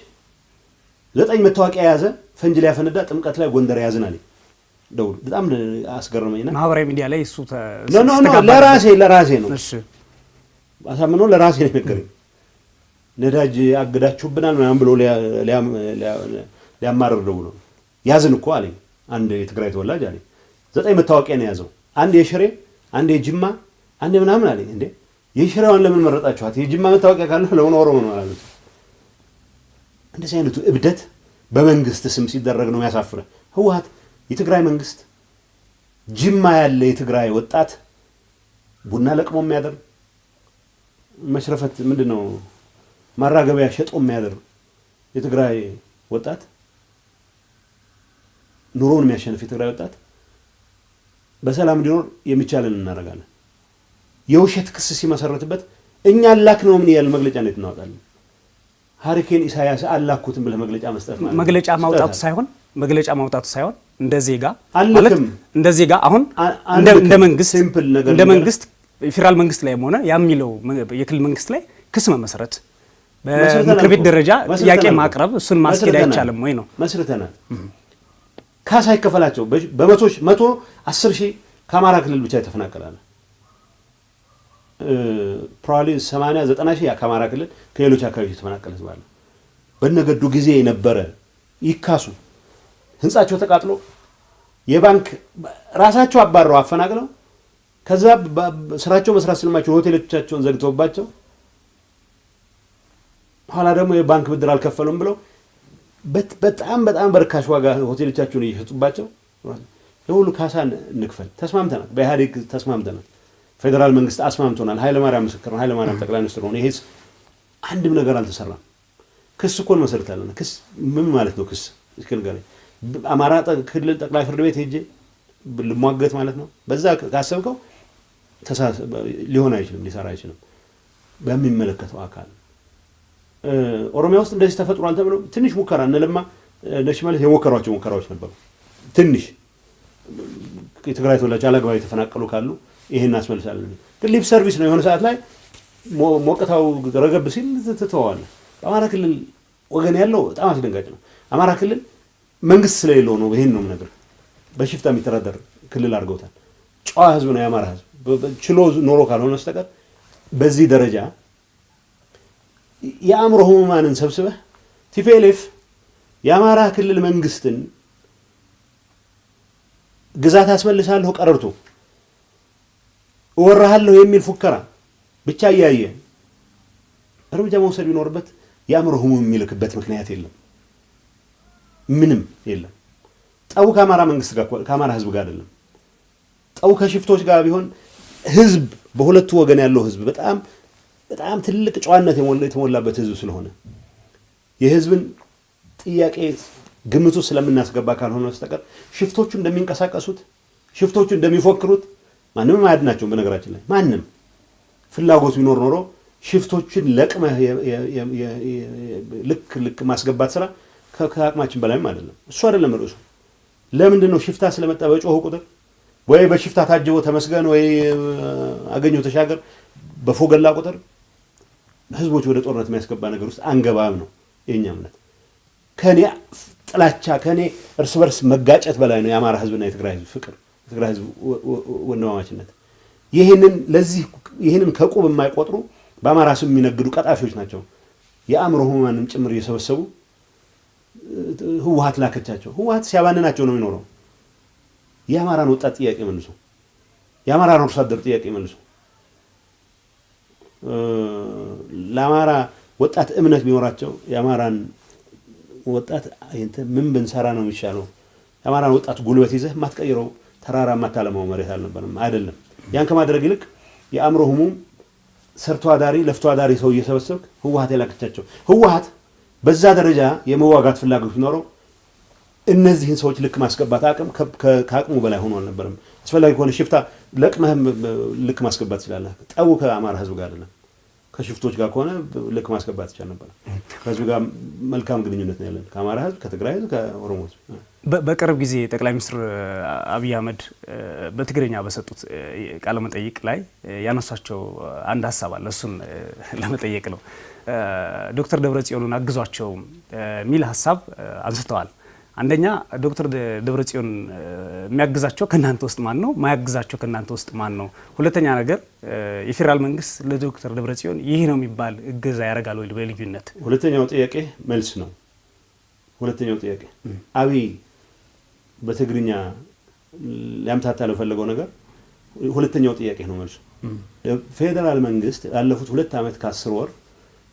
9 መታወቂያ የያዘ ፈንጅ ላይ ያፈነዳ ጥምቀት ላይ ጎንደር ያዝናል ደውል በጣም አስገረመኝና ማህበራዊ ሚዲያ ላይ እሱ ለራሴ ነው እሺ አሳምነው ለራሴ ነው ነገረኝ ነዳጅ አገዳችሁብናል ምናምን ብሎ ሊያማርር ደውሎ ያዝን እኮ አለኝ አንድ የትግራይ ተወላጅ አለኝ 9 መታወቂያ ነው ያዘው አንድ የሽሬ አንድ የጅማ አንድ ምናምን አለኝ እንዴ የሽሬዋን ለምን መረጣችኋት የጅማ መታወቂያ ካለ ለምን ኦሮሞ ነው አሉት እንደዚህ አይነቱ እብደት በመንግስት ስም ሲደረግ ነው ያሳፍረ ህወሓት የትግራይ መንግስት ጅማ ያለ የትግራይ ወጣት ቡና ለቅሞ የሚያደርግ መሽረፈት ምንድነው ማራገቢያ ሸጦ የሚያደርግ የትግራይ ወጣት ኑሮውን የሚያሸንፍ የትግራይ ወጣት በሰላም እንዲኖር የሚቻለን እናደርጋለን የውሸት ክስ ሲመሰረትበት እኛ አላክ ነው ምን ያህል መግለጫ ነው እናወጣለን ሃሪኬን ኢሳያስ አላኩትን ብለ መግለጫ መስጠት ማለት መግለጫ ማውጣቱ ሳይሆን ማለት እንደ ዜጋ አሁን እንደ መንግስት የፌደራል መንግስት ላይ ሆነ ያሚለው የክልል መንግስት ላይ ክስ መመስረት በምክር ቤት ደረጃ ጥያቄ ማቅረብ እሱን ማስኬድ አይቻልም ወይ ነው መስርተናል ካሳ ይከፈላቸው በመቶሽ 110,000 ከአማራ ክልል ብቻ የተፈናቀላለ ፕሮባብሊ 80-90,000 ከአማራ ክልል ከሌሎች አካባቢዎች የተፈናቀለ ባለ በነገዱ ጊዜ የነበረ ይካሱ ህንጻቸው ተቃጥሎ የባንክ ራሳቸው አባረው አፈናቅለው ከዛ ስራቸው መስራት ስለማይችሉ ሆቴሎቻቸውን ዘግተውባቸው ኋላ ደግሞ የባንክ ብድር አልከፈሉም ብለው በጣም በርካሽ ዋጋ ሆቴሎቻቸውን እየሸጡባቸው ለሁሉ ካሳ እንክፈል ተስማምተናል በኢህአዴግ ተስማምተናል ፌደራል መንግስት አስማምቶናል ኃይለማርያም ምስክር ነው ኃይለማርያም ጠቅላይ ሚኒስትር ነው ይሄስ አንድም ነገር አልተሰራም ክስ እኮ መሰረታለን ክስ ምን ማለት ነው ክስ እስከንገረ አማራ ክልል ጠቅላይ ፍርድ ቤት ሄጄ ልሟገት ማለት ነው በዛ ካሰብከው ሊሆን አይችልም ሊሰራ አይችልም በሚመለከተው አካል ኦሮሚያ ውስጥ እንደዚህ ተፈጥሯል ተብሎ ትንሽ ሙከራ እነለማ ለሽመልስ የሞከሯቸው ሙከራዎች ነበሩ ትንሽ የትግራይ ተወላጅ አላግባብ የተፈናቀሉ ካሉ ይሄን አስመልሳለን ግን ሊፕ ሰርቪስ ነው የሆነ ሰዓት ላይ ሞቀታው ረገብ ሲል ተተዋል አማራ ክልል ወገን ያለው በጣም አስደንጋጭ ነው አማራ ክልል መንግስት ስለሌለው ነው ይሄን ነው ነገር በሽፍታ የሚተዳደር ክልል አድርገውታል ጨዋ ህዝብ ነው የአማራ ህዝብ ችሎ ኖሮ ካልሆነ በስተቀር በዚህ ደረጃ የአእምሮ ህሙማንን ሰብስበህ ቲፒኤልኤፍ የአማራ ክልል መንግስትን ግዛት አስመልሳለሁ ቀረርቶ ወራሃለሁ የሚል ፉከራ ብቻ ያያየ እርምጃ መውሰድ ቢኖርበት የአእምሮ ህሙም የሚልክበት ምክንያት የለም ምንም የለም ጠው ከአማራ መንግስት ጋር ከአማራ ህዝብ ጋር አይደለም ጠው ከሽፍቶች ጋር ቢሆን ህዝብ በሁለቱ ወገን ያለው ህዝብ በጣም ትልቅ ጨዋነት የተሞላበት ህዝብ ስለሆነ የህዝብን ጥያቄ ግምቱ ስለምናስገባ ካልሆነ በስተቀር ሽፍቶቹ እንደሚንቀሳቀሱት ሽፍቶቹ እንደሚፎክሩት ማንንም አያድናቸውም በነገራችን ላይ ማንንም ፍላጎት ቢኖር ኖሮ ሽፍቶችን ለቅመህ ልክ ማስገባት ስራ ከአቅማችን በላይም አይደለም እሱ አይደለም ርዕሱ ለምንድን ነው ሽፍታ ስለመጣ በጮሁ ቁጥር ወይ በሽፍታ ታጅቦ ተመስገን ወይ አገኘው ተሻገር በፎገላ ቁጥር ህዝቦች ወደ ጦርነት የሚያስገባ ነገር ውስጥ አንገባም ነው የኛ እምነት ከኔ ጥላቻ ከኔ እርስ በርስ መጋጨት በላይ ነው የአማራ ህዝብና የትግራይ ህዝብ ፍቅር የትግራይ ህዝብ ወንድማማችነት ይህንን ከቁብ የማይቆጥሩ በአማራ ስም የሚነግዱ ቀጣፊዎች ናቸው የአእምሮ ህሙማንም ጭምር እየሰበሰቡ ህወሓት ላከቻቸው ህወሓት ሲያባንናቸው ነው የሚኖረው የአማራን ወጣት ጥያቄ መልሶ የአማራን አርሶ አደር ጥያቄ መልሶ ለአማራ ወጣት እምነት ቢኖራቸው የአማራን ወጣት ምን ብንሰራ ነው የሚሻለው? የአማራን ወጣት ጉልበት ይዘህ ማትቀይረው ተራራ ማታለማው መሬት አልነበረም አይደለም። ያን ከማድረግ ይልቅ የአእምሮ ህሙም ሰርቶ አዳሪ ለፍቶ አዳሪ ሰው እየሰበሰብክ ህወሓት የላከቻቸው ህወሓት በዛ ደረጃ የመዋጋት ፍላጎት ቢኖረው እነዚህን ሰዎች ልክ ማስገባት አቅም ከአቅሙ በላይ ሆኖ አልነበረም። አስፈላጊ ከሆነ ሽፍታ ለቅመህም ልክ ማስገባት ይችላል። ጠቡ ከአማራ ህዝብ ጋር አይደለም፣ ከሽፍቶች ጋር ከሆነ ልክ ማስገባት ይቻል ነበር። ከህዝብ ጋር መልካም ግንኙነት ነው ያለን፣ ከአማራ ህዝብ፣ ከትግራይ ህዝብ፣ ከኦሮሞ ህዝብ። በቅርብ ጊዜ ጠቅላይ ሚኒስትር አብይ አህመድ በትግርኛ በሰጡት ቃለ መጠይቅ ላይ ያነሷቸው አንድ ሀሳብ አለ። እሱን ለመጠየቅ ነው። ዶክተር ደብረጽዮንን አግዟቸው የሚል ሀሳብ አንስተዋል። አንደኛ ዶክተር ደብረጽዮን የሚያግዛቸው ከእናንተ ውስጥ ማን ነው? ማያግዛቸው ከእናንተ ውስጥ ማን ነው? ሁለተኛ ነገር የፌዴራል መንግስት ለዶክተር ደብረጽዮን ይህ ነው የሚባል እገዛ ያደርጋል ወይ በልዩነት? ሁለተኛው ጥያቄ መልስ ነው። ሁለተኛው ጥያቄ አብይ በትግርኛ ሊያምታታ ለፈለገው ነገር ሁለተኛው ጥያቄ ነው መልሱ። ፌዴራል መንግስት ያለፉት 2 ዓመት ከ10 ወር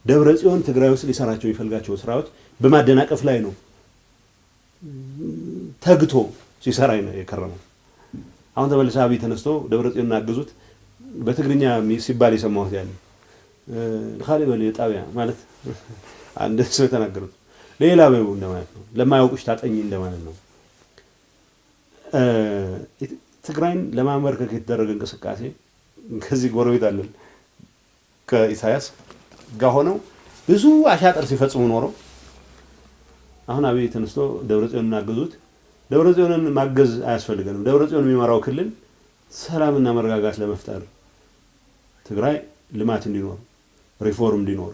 ደብረጽዮን ትግራይ ውስጥ ሊሰራቸው የሚፈልጋቸው ስራዎች በማደናቀፍ ላይ ነው ተግቶ ሲሰራ ነው የከረመው። አሁን ተመልሶ አብይ ተነስቶ ደብረጽዮን አግዙት በትግርኛ ሲባል የሰማሁት ያለ ለኻሊ በል የጣቢያ ማለት አንድ ሰው ተናገሩት ሌላ በው እንደማለት ነው። ለማያውቁሽ ታጠኝ እንደማለት ነው። ትግራይን ለማመርከክ የተደረገ እንቅስቃሴ ከዚህ ጎረቤት አለን ከኢሳያስ ጋር ሆነው ብዙ አሻጥር ሲፈጽሙ ኖረው አሁን አብይ ተነስቶ ደብረጽዮንን አግዙት። ደብረጽዮንን ማገዝ አያስፈልገንም። ደብረጽዮን የሚመራው ክልል ሰላምና መረጋጋት ለመፍጠር ትግራይ ልማት እንዲኖር ሪፎርም እንዲኖር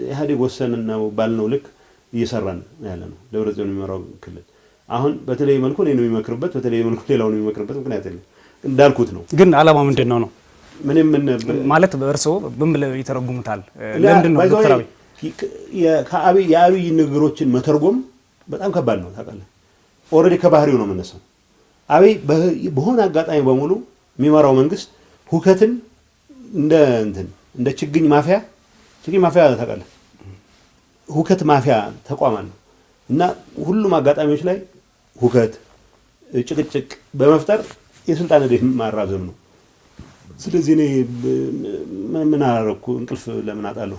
ኢህአዴግ ወሰንና ባልነው ልክ እየሰራን ያለ ነው። ደብረጽዮን የሚመራው ክልል አሁን በተለይ መልኩ እኔ ነው የሚመክርበት፣ በተለይ መልኩ ሌላው ነው የሚመክርበት ምክንያት የለም። እንዳልኩት ነው። ግን ዓላማው ምንድነው ነው ምን ማለት በእርሶ ምን ብለው ይተረጉሙታል? ለምንድን ነው ዶክተር አብይ የአብይ ንግግሮችን መተርጎም በጣም ከባድ ነው ታውቃለህ። ኦልሬዲ ከባህሪው ነው የምነሳው። አብይ በሆነ አጋጣሚ በሙሉ የሚመራው መንግስት ሁከትን እንደ ችግኝ ማፊያ ታውቃለህ፣ ሁከት ማፊያ ተቋም አለ እና ሁሉም አጋጣሚዎች ላይ ሁከት፣ ጭቅጭቅ በመፍጠር የስልጣን ዕድሜ ማራዘም ነው። ስለዚህ እኔ ምን አደረኩ እንቅልፍ ለምን አጣለሁ?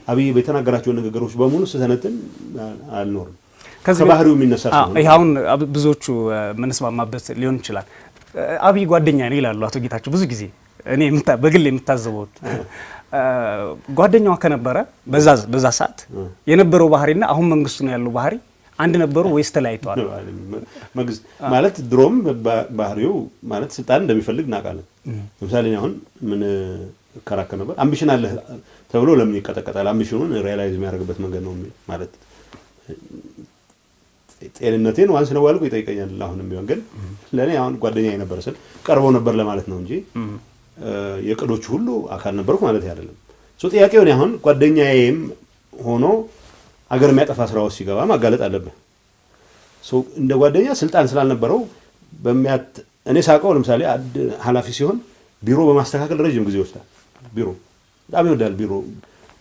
አብይ በተናገራቸው ንግግሮች በሙሉ ስተነትን አልኖርም። ከባህሪው የሚነሳ ነው። አሁን ብዙዎቹ ምንስማማበት ሊሆን ይችላል። አብይ ጓደኛ ነው ይላሉ አቶ ጌታቸው ብዙ ጊዜ። እኔ በግል የምታዘበው ጓደኛዋ ከነበረ በዛ ሰዓት የነበረው ባህሪና አሁን መንግስቱ ነው ያለው ባህሪ አንድ ነበሩ ወይስ ተለያይተዋል? መንግስት ማለት ድሮም ባህሪው ማለት ስልጣን እንደሚፈልግ እናውቃለን። ለምሳሌ አሁን ምን ከራከ ነበር አምቢሽን አለ ተብሎ ለምን ይቀጠቀጣል? አምቢሽኑን ሪያላይዝ የሚያደርግበት መንገድ ነው ማለት ጤንነቴን ዋንስ ነው ያልኩ ይጠይቀኛል። አሁንም ቢሆን ግን ለኔ አሁን ጓደኛዬ ነበር ስል ቀርቦ ነበር ለማለት ነው እንጂ የቅዶቹ ሁሉ አካል ነበርኩ ማለት አይደለም። ጥያቄው አሁን ጓደኛዬም ሆኖ አገር የሚያጠፋ ስራዎች ሲገባ ማጋለጥ አለብህ። እንደ ጓደኛ ስልጣን ስላልነበረው እኔ ሳውቀው ለምሳሌ ኃላፊ ሲሆን ቢሮ በማስተካከል ረጅም ጊዜ ይወስዳል። ቢሮ በጣም ይወዳል። ቢሮ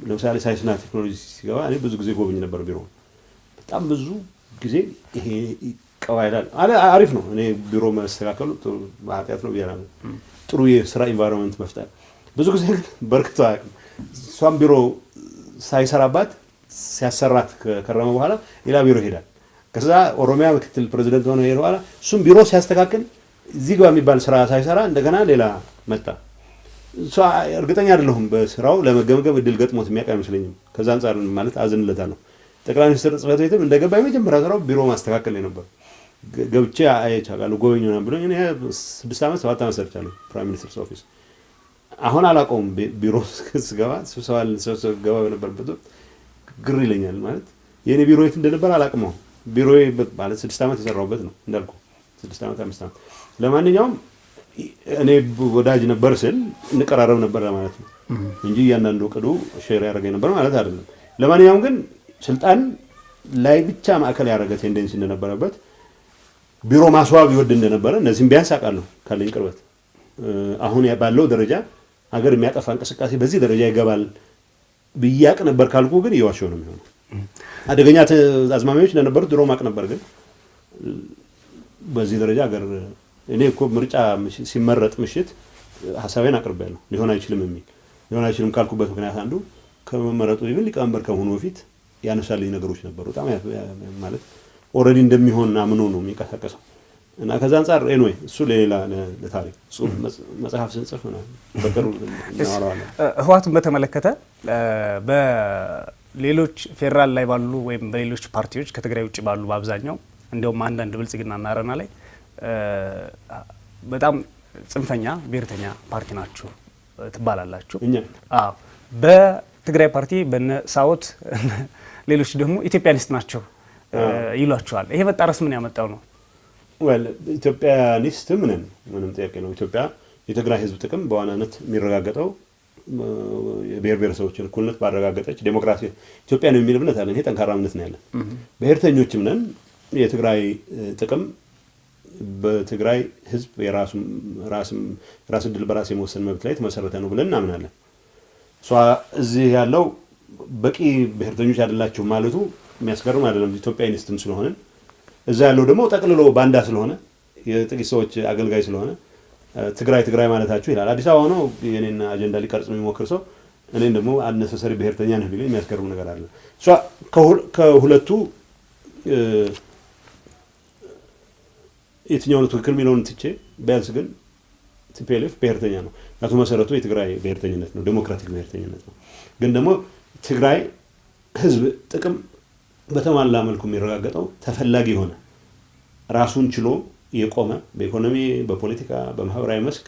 ለምሳሌ ሳይንስና ቴክኖሎጂ ሲገባ እኔ ብዙ ጊዜ ጎብኝ ነበር። ቢሮ በጣም ብዙ ጊዜ ይሄ ይቀባይላል አሪፍ ነው። እኔ ቢሮ ማስተካከሉ ኃጢአት ነው ብያለሁ። ጥሩ የስራ ኢንቫይሮንመንት መፍጠር ብዙ ጊዜ ግን በርክቶ አያውቅም። እሷም ቢሮ ሳይሰራባት ሲያሰራት ከረመ በኋላ ሌላ ቢሮ ይሄዳል። ከዛ ኦሮሚያ ምክትል ፕሬዝዳንት ሆነ ይሄድ በኋላ እሱም ቢሮ ሲያስተካክል እዚህ ጋር የሚባል ስራ ሳይሰራ እንደገና ሌላ መጣ። እርግጠኛ አይደለሁም በስራው ለመገምገም እድል ገጥሞት የሚያውቅ አይመስለኝም። ከዛ አንፃር ማለት አዝንለታለሁ። ጠቅላይ ሚኒስትር ጽሕፈት ቤትም እንደገባ የመጀመሪያ ስራው ቢሮ ማስተካከል ነበር። ገብቼ አይቻለሁ ጎበኘና ብሎኝ እኔ 6 ዓመት 7 ዓመት ሰርቻለሁ ፕራይም ሚኒስተርስ ኦፊስ። አሁን አላውቀውም ቢሮ ስገባ ስብሰባ ገባ በነበረበት ግር ይለኛል። ማለት የኔ ቢሮ የት እንደነበር አላውቅም። ቢሮ ማለት 6 ዓመት የሰራሁበት ነው እንዳልኩ 6 ዓመት 5 ዓመት። ለማንኛውም እኔ ወዳጅ ነበር ስል እንቀራረብ ነበር ለማለት ነው እንጂ እያንዳንዱ ቅዱ ሼር ያደርገኝ ነበር ማለት አይደለም። ለማንኛውም ግን ስልጣን ላይ ብቻ ማዕከል ያደረገ ቴንደንሲ እንደነበረበት ቢሮ ማስዋብ ይወድ እንደነበረ እነዚህም ቢያንስ አውቃለሁ ካለኝ ቅርበት። አሁን ባለው ደረጃ ሀገር የሚያጠፋ እንቅስቃሴ በዚህ ደረጃ ይገባል ብያቅ ነበር ካልኩ ግን እየዋሸሁ ነው የሚሆነው። አደገኛ አዝማሚያዎች እንደነበሩት ድሮ ማቅ ነበር። ግን በዚህ ደረጃ ሀገር እኔ እኮ ምርጫ ሲመረጥ ምሽት ሀሳቤን አቅርቤያለሁ። ሊሆን አይችልም ካልኩበት ምክንያት አንዱ ከመመረጡ ይብል ሊቀመንበር ከመሆኑ በፊት ያነሳልኝ ነገሮች ነበሩ። በጣም ማለት ኦልሬዲ እንደሚሆን አምኖ ነው የሚንቀሳቀሰው እና ከዛ አንፃር ኤንዌይ እሱ ለሌላ ለታሪክ ጽሁፍ መጽሐፍ ስንጽፍ ነው በቅርቡ እናወራዋለን። ህወሓትን በተመለከተ በሌሎች ፌዴራል ላይ ባሉ ወይም በሌሎች ፓርቲዎች ከትግራይ ውጭ ባሉ በአብዛኛው እንዲያውም አንዳንድ ብልጽግናና አረና ላይ በጣም ጽንፈኛ ብሔርተኛ ፓርቲ ናችሁ ትባላላችሁ። አዎ በትግራይ ፓርቲ በነሳውት ሌሎች ደግሞ ኢትዮጵያኒስት ናቸው ይሏቸዋል። ይሄ መጣረስ ምን ያመጣው ነው? ኢትዮጵያኒስት ምንም ጥያቄ ነው። ኢትዮጵያ የትግራይ ህዝብ ጥቅም በዋናነት የሚረጋገጠው የብሔር ብሔረሰቦችን እኩልነት ባረጋገጠች ዴሞክራሲ ኢትዮጵያ ነው የሚል እምነት አለን። ይሄ ጠንካራ እምነት ነው ያለን። ብሔርተኞችም ነን። የትግራይ ጥቅም በትግራይ ህዝብ ራስ ዕድል በራስ የመወሰን መብት ላይ የተመሰረተ ነው ብለን እናምናለን። እዚህ ያለው በቂ ብሔርተኞች አይደላችሁ ማለቱ የሚያስገርም አይደለም። ኢትዮጵያኒስትም ስለሆነ እዛ ያለው ደግሞ ጠቅልሎ ባንዳ ስለሆነ የጥቂት ሰዎች አገልጋይ ስለሆነ ትግራይ ማለታችሁ ይላል። አዲስ አበባ ሆኖ የኔን አጀንዳ ሊቀርጽ የሚሞክር ሰው እኔን ደግሞ አነሰሰሪ ብሔርተኛ ነህ ቢለኝ የሚያስገርም ነገር አለ። ከሁለቱ የትኛው ነው ትክክል የሚለውን ትቼ ቢያንስ ግን ቲፒኤልኤፍ ብሔርተኛ ነው። ምክንያቱም መሰረቱ የትግራይ ብሔርተኝነት ነው፣ ዴሞክራቲክ ብሔርተኝነት ነው። ግን ደግሞ ትግራይ ህዝብ ጥቅም በተሟላ መልኩ የሚረጋገጠው ተፈላጊ የሆነ ራሱን ችሎ የቆመ በኢኮኖሚ፣ በፖለቲካ፣ በማህበራዊ መስክ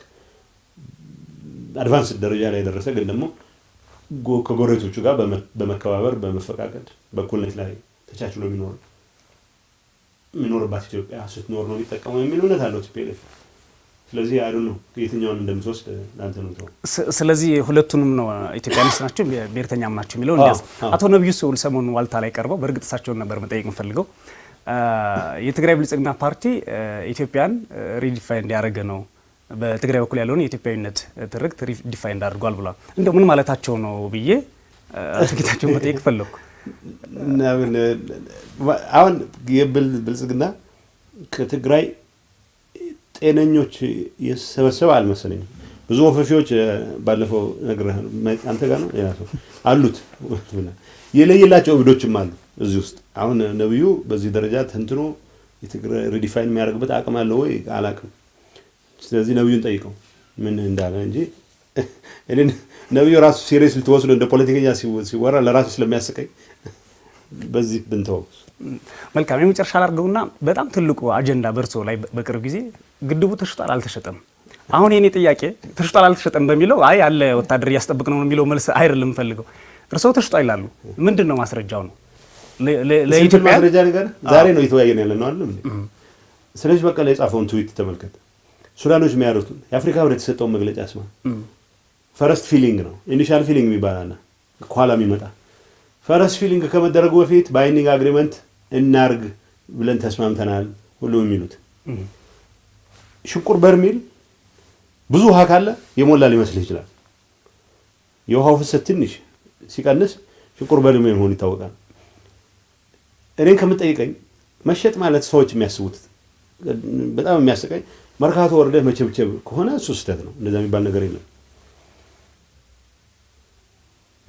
አድቫንስ ደረጃ ላይ የደረሰ ግን ደግሞ ከጎረቤቶቹ ጋር በመከባበር በመፈቃቀድ በእኩልነት ላይ ተቻችሎ የሚኖርባት ኢትዮጵያ ስትኖር ነው የሚጠቀመው የሚል እምነት አለው ቲፒኤልኤፍ። ስለዚህ አይደል ነው የትኛውን እንደምትወስድ ለአንተ ነው ተው። ስለዚህ ሁለቱንም ነው ኢትዮጵያኒስት ናቸው ብሔርተኛም ናቸው የሚለው እንዲያዝ አቶ ነብዩ ስሁል ሰሞኑን ዋልታ ላይ ቀርበው በእርግጥ እሳቸውን ነበር መጠየቅ የምፈልገው የትግራይ ብልጽግና ፓርቲ ኢትዮጵያን ሪዲፋይን እንዲያደርግ ነው በትግራይ በኩል ያለውን የኢትዮጵያዊነት ትርክት ሪዲፋይን አድርጓል ብሏል። እንደው ምን ማለታቸው ነው ብዬ አስኪታቸውን መጠየቅ ፈለኩ። አሁን የብልጽግና ከትግራይ ጤነኞች የሰበሰበ አልመሰለኝም። ብዙ ወፈፊዎች ባለፈው ነግረህ አንተ ጋር ነው ያለው አሉት የለየላቸው እብዶችም አሉ እዚህ ውስጥ። አሁን ነብዩ በዚህ ደረጃ ተንትኖ የትግራይ ሪዲፋይን የሚያደርግበት አቅም አለው ወይ አላቅም። ስለዚህ ነብዩን ጠይቀው ምን እንዳለ እንጂ እኔ ነብዩ ራሱ ሲሪየስ ልትወስዶ እንደ ፖለቲከኛ ሲወራ ለራሱ ስለሚያስቀኝ በዚህ ብንተው መልካም። የመጨረሻ አላርገውና በጣም ትልቁ አጀንዳ በርሶ ላይ በቅርብ ጊዜ ግድቡ ተሽጧል አልተሸጠም። አሁን የኔ ጥያቄ ተሽጧል አልተሸጠም በሚለው አይ አለ ወታደር እያስጠብቅ ነው የሚለው መልስ አይደለም ፈልገው እርሶ ተሽጧል ይላሉ። ምንድነው ማስረጃው ነው? ለኢትዮጵያ ማስረጃ ነገር ዛሬ ነው የተወያየን ያለ ነው አይደል? ስለዚህ በቃ ላይ ጻፈውን ትዊት ተመልከት። ሱዳኖች የሚያሩት የአፍሪካ ህብረት የተሰጠው መግለጫ ስማ። ፈረስት ፊሊንግ ነው ኢኒሻል ፊሊንግ የሚባል ከኋላ የሚመጣ ፈረስት ፊሊንግ ከመደረጉ በፊት ባይንዲንግ አግሪመንት እናርግ ብለን ተስማምተናል ሁሉ የሚሉት ሽንቁር በርሜል ብዙ ውሃ ካለ የሞላ ሊመስል ይችላል። የውሃው ፍሰት ትንሽ ሲቀንስ ሽንቁር በርሜል መሆኑ ይታወቃል። እኔን ከምትጠይቀኝ መሸጥ ማለት ሰዎች የሚያስቡት በጣም የሚያስቀኝ መርካቶ ወርደህ መቸብቸብ ከሆነ እሱ ስህተት ነው። እንደዛ የሚባል ነገር የለም።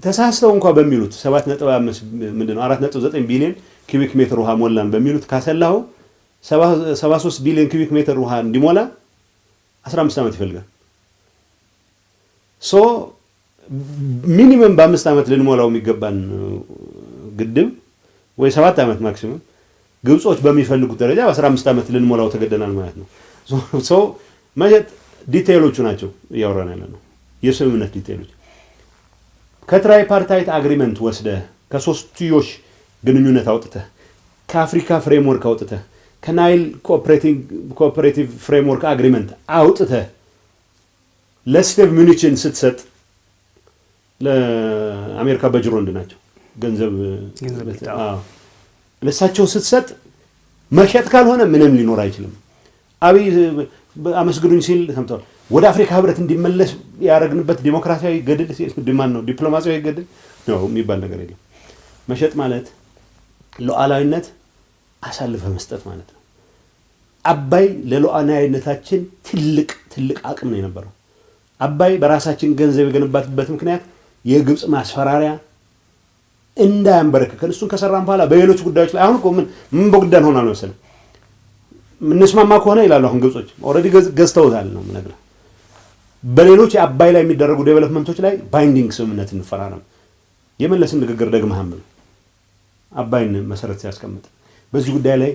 ተሳስተው እንኳን በሚሉት 7.5 ምንድነው 4.9 ቢሊዮን ኪዩቢክ ሜትር ውሃ ሞላን በሚሉት ካሰላው 73 ቢሊዮን ኪዩቢክ ሜትር ውሃ እንዲሞላ 15 ዓመት ይፈልጋል። ሚኒመም በ5 ዓመት ልንሞላው የሚገባን ግድብ ወይ 7 ዓመት ማክሲመም ግብጾች በሚፈልጉት ደረጃ በ15 ዓመት ልንሞላው ተገደናል ማለት ነው። ማለት ዲቴይሎቹ ናቸው እያወራን ያለ ነው። የስምምነት ዲቴይሎች ከትራይፓርታይት አግሪመንት ወስደህ ከሶስትዮሽ ግንኙነት አውጥተህ ከአፍሪካ ፍሬምወርክ አውጥተህ ከናይል ኮኦፐሬቲቭ ፍሬምወርክ አግሪመንት አውጥተህ ለስቴቭ ሙኒችን ስትሰጥ ለአሜሪካ በጅሮንድ ናቸው ገንዘብ ለሳቸው ስትሰጥ መሸጥ ካልሆነ ምንም ሊኖር አይችልም። አብይ አመስግኑኝ ሲል ሰምተዋል። ወደ አፍሪካ ህብረት እንዲመለስ ያደረግንበት ዲሞክራሲያዊ ገድል ዲማን ነው ዲፕሎማሲያዊ ገድል ነው የሚባል ነገር የለም። መሸጥ ማለት ሉዓላዊነት አሳልፈ መስጠት ማለት ነው። አባይ ለሉዓላዊነታችን ትልቅ አቅም ነው የነበረው። አባይ በራሳችን ገንዘብ የገነባትበት ምክንያት የግብፅ ማስፈራሪያ እንዳያንበረክከን እሱን ከሰራን በኋላ በሌሎች ጉዳዮች ላይ አሁን እኮ ምን በጉዳን ሆናል መሰለህ ምንስማማ ከሆነ ይላሉ አሁን ግብጾች ኦልሬዲ ገዝተውታል ነው የምነግርህ። በሌሎች የአባይ ላይ የሚደረጉ ዴቨሎፕመንቶች ላይ ባይንዲንግ ስምምነት እንፈራረም። የመለስን ንግግር ደግመህ አባይን መሰረት ሲያስቀምጥ በዚህ ጉዳይ ላይ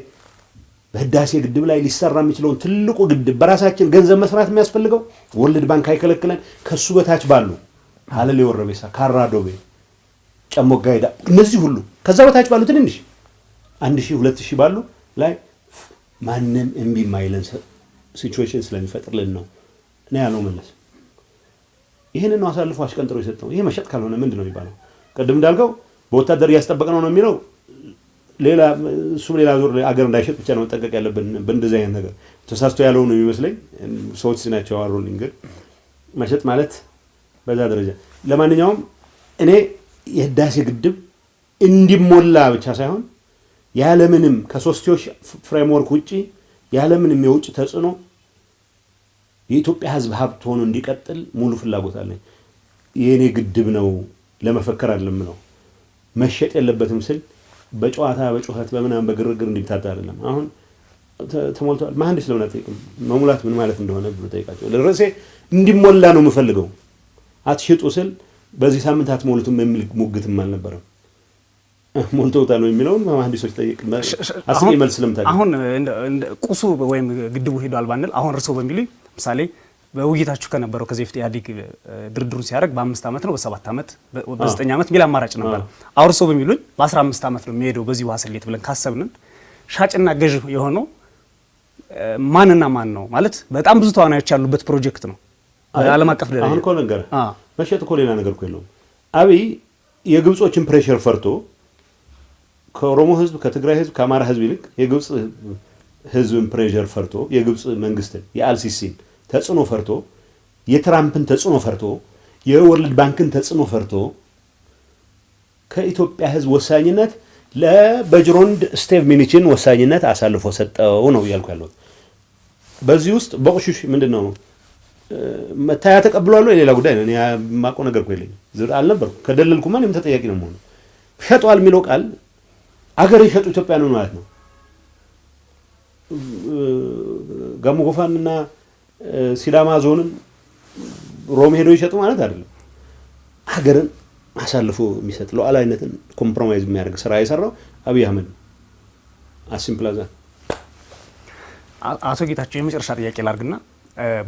በህዳሴ ግድብ ላይ ሊሰራ የሚችለውን ትልቁ ግድብ በራሳችን ገንዘብ መስራት የሚያስፈልገው ወርልድ ባንክ አይከለክለን። ከሱ በታች ባሉ ሀለሌ ወረቤሳ፣ ካራዶቤ፣ ጨሞጋይዳ እነዚህ ሁሉ ከዛ በታች ባሉ ትንንሽ 1000 2000 ባሉ ላይ ማንም እምቢ ማይለን ሲቹዌሽን ስለሚፈጥርልን ነው ያለው መለስ። ይሄንን ነው አሳልፎ አሽቀንጥሮ የሰጠው። ይሄ መሸጥ ካልሆነ ምንድነው የሚባለው? ቅድም እንዳልከው በወታደር እያስጠበቅነው ነው የሚለው ሌላ እሱም ሌላ ዙር አገር እንዳይሸጥ ብቻ ነው መጠንቀቅ ያለብን። በእንደዚህ አይነት ነገር ተሳስቶ ያለው ነው የሚመስለኝ። ሰዎች ናቸው አሮልኝ። ግን መሸጥ ማለት በዛ ደረጃ ለማንኛውም እኔ የህዳሴ ግድብ እንዲሞላ ብቻ ሳይሆን ያለምንም ከሶስትዮሽ ፍሬምወርክ ውጪ ያለምንም የውጭ ተጽዕኖ የኢትዮጵያ ህዝብ ሀብት ሆኖ እንዲቀጥል ሙሉ ፍላጎት አለኝ። የኔ ግድብ ነው ለመፈከር አይደለም ነው መሸጥ የለበትም ስል በጨዋታ በጩኸት በምናምን በግርግር እንዲታታ አይደለም። አሁን ተሞልቷል። መሐንዲስ ለምን አትጠይቅም? መሙላት ምን ማለት እንደሆነ ብሎ ጠይቃቸው። ለርዕሴ እንዲሞላ ነው የምፈልገው። አትሽጡ ስል በዚህ ሳምንት አትሞሉትም የሚል ሙግትም አልነበረም። ሞልተውታል ነው የሚለውን መሐንዲሶች ጠይቅ። አስቂ መልስ ስለምታውቅ አሁን ቁሱ ወይም ግድቡ ሄዷል ባንል አሁን እርሶ በሚሉኝ ምሳሌ በውይይታችሁ ከነበረው ከዚህ በፊት ኢህአዴግ ድርድሩን ሲያደርግ በ5 ዓመት ነው በ7 ዓመት በ9 ዓመት ሚል አማራጭ ነበር። አሁን እርሶ በሚሉኝ በ15 ዓመት ነው የሚሄደው በዚህ ውሃ ስሌት ብለን ካሰብንን ሻጭና ገዥ የሆነው ማንና ማን ነው ማለት በጣም ብዙ ተዋናዮች ያሉበት ፕሮጀክት ነው። ዓለም አቀፍ ደረጃ አሁን እኮ ነገር መሸጥ እኮ ሌላ ነገር እኮ የለውም። አብይ የግብጾችን ፕሬሸር ፈርቶ ከኦሮሞ ህዝብ ከትግራይ ህዝብ ከአማራ ህዝብ ይልቅ የግብጽ ህዝብን ፕሬሸር ፈርቶ የግብጽ መንግስትን የአልሲሲን ተጽዕኖ ፈርቶ የትራምፕን ተጽዕኖ ፈርቶ የወርልድ ባንክን ተጽዕኖ ፈርቶ ከኢትዮጵያ ህዝብ ወሳኝነት ለበጅሮንድ ስቴቭ ሚኒችን ወሳኝነት አሳልፎ ሰጠው ነው እያልኩ ያለሁት። በዚህ ውስጥ በቁሽሽ ምንድነው መታያ ተቀብሏል ወይ ሌላ ጉዳይ ነው። እኔ የማውቀው ነገር እኮ የለኝም። ዝር አልነበርኩ ከደለልኩማ እኔም ተጠያቂ ነው የምሆነው። ሸጧል የሚለው ቃል አገር የሸጡ ኢትዮጵያ ነው ማለት ነው። ጋሞ ጎፋንና ሲዳማ ዞንን ሮም ሄዶ ይሸጡ ማለት አይደለም። ሀገርን አሳልፎ የሚሰጥ ሉዓላዊነትን ኮምፕሮማይዝ የሚያደርግ ስራ የሰራው አብይ አህመድ አሲምፕላዛ። አቶ ጌታቸው የመጨረሻ ጥያቄ ላድርግና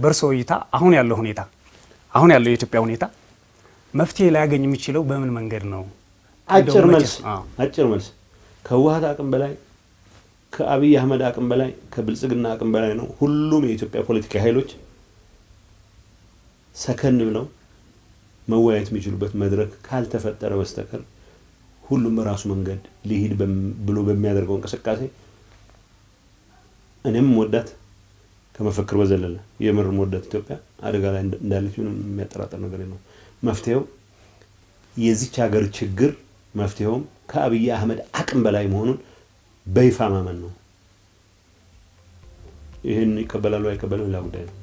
በእርሶ እይታ አሁን ያለው የኢትዮጵያ ሁኔታ መፍትሄ ሊያገኝ የሚችለው በምን መንገድ ነው? አጭር መልስ ከህወሓት አቅም በላይ ከአብይ አህመድ አቅም በላይ ከብልጽግና አቅም በላይ ነው። ሁሉም የኢትዮጵያ ፖለቲካ ኃይሎች ሰከን ብለው መወያየት የሚችሉበት መድረክ ካልተፈጠረ በስተቀር ሁሉም በራሱ መንገድ ሊሄድ ብሎ በሚያደርገው እንቅስቃሴ እኔም ወዳት ከመፈክር በዘለለ የምር ወዳት ኢትዮጵያ አደጋ ላይ እንዳለች ምንም የሚያጠራጥር ነገር የለውም። መፍትሄው የዚች ሀገር ችግር መፍትሄውም ከአብይ አህመድ አቅም በላይ መሆኑን በይፋ ማመን ነው። ይሄን ይቀበላሉ አይቀበሉ ሌላ ጉዳይ ነው።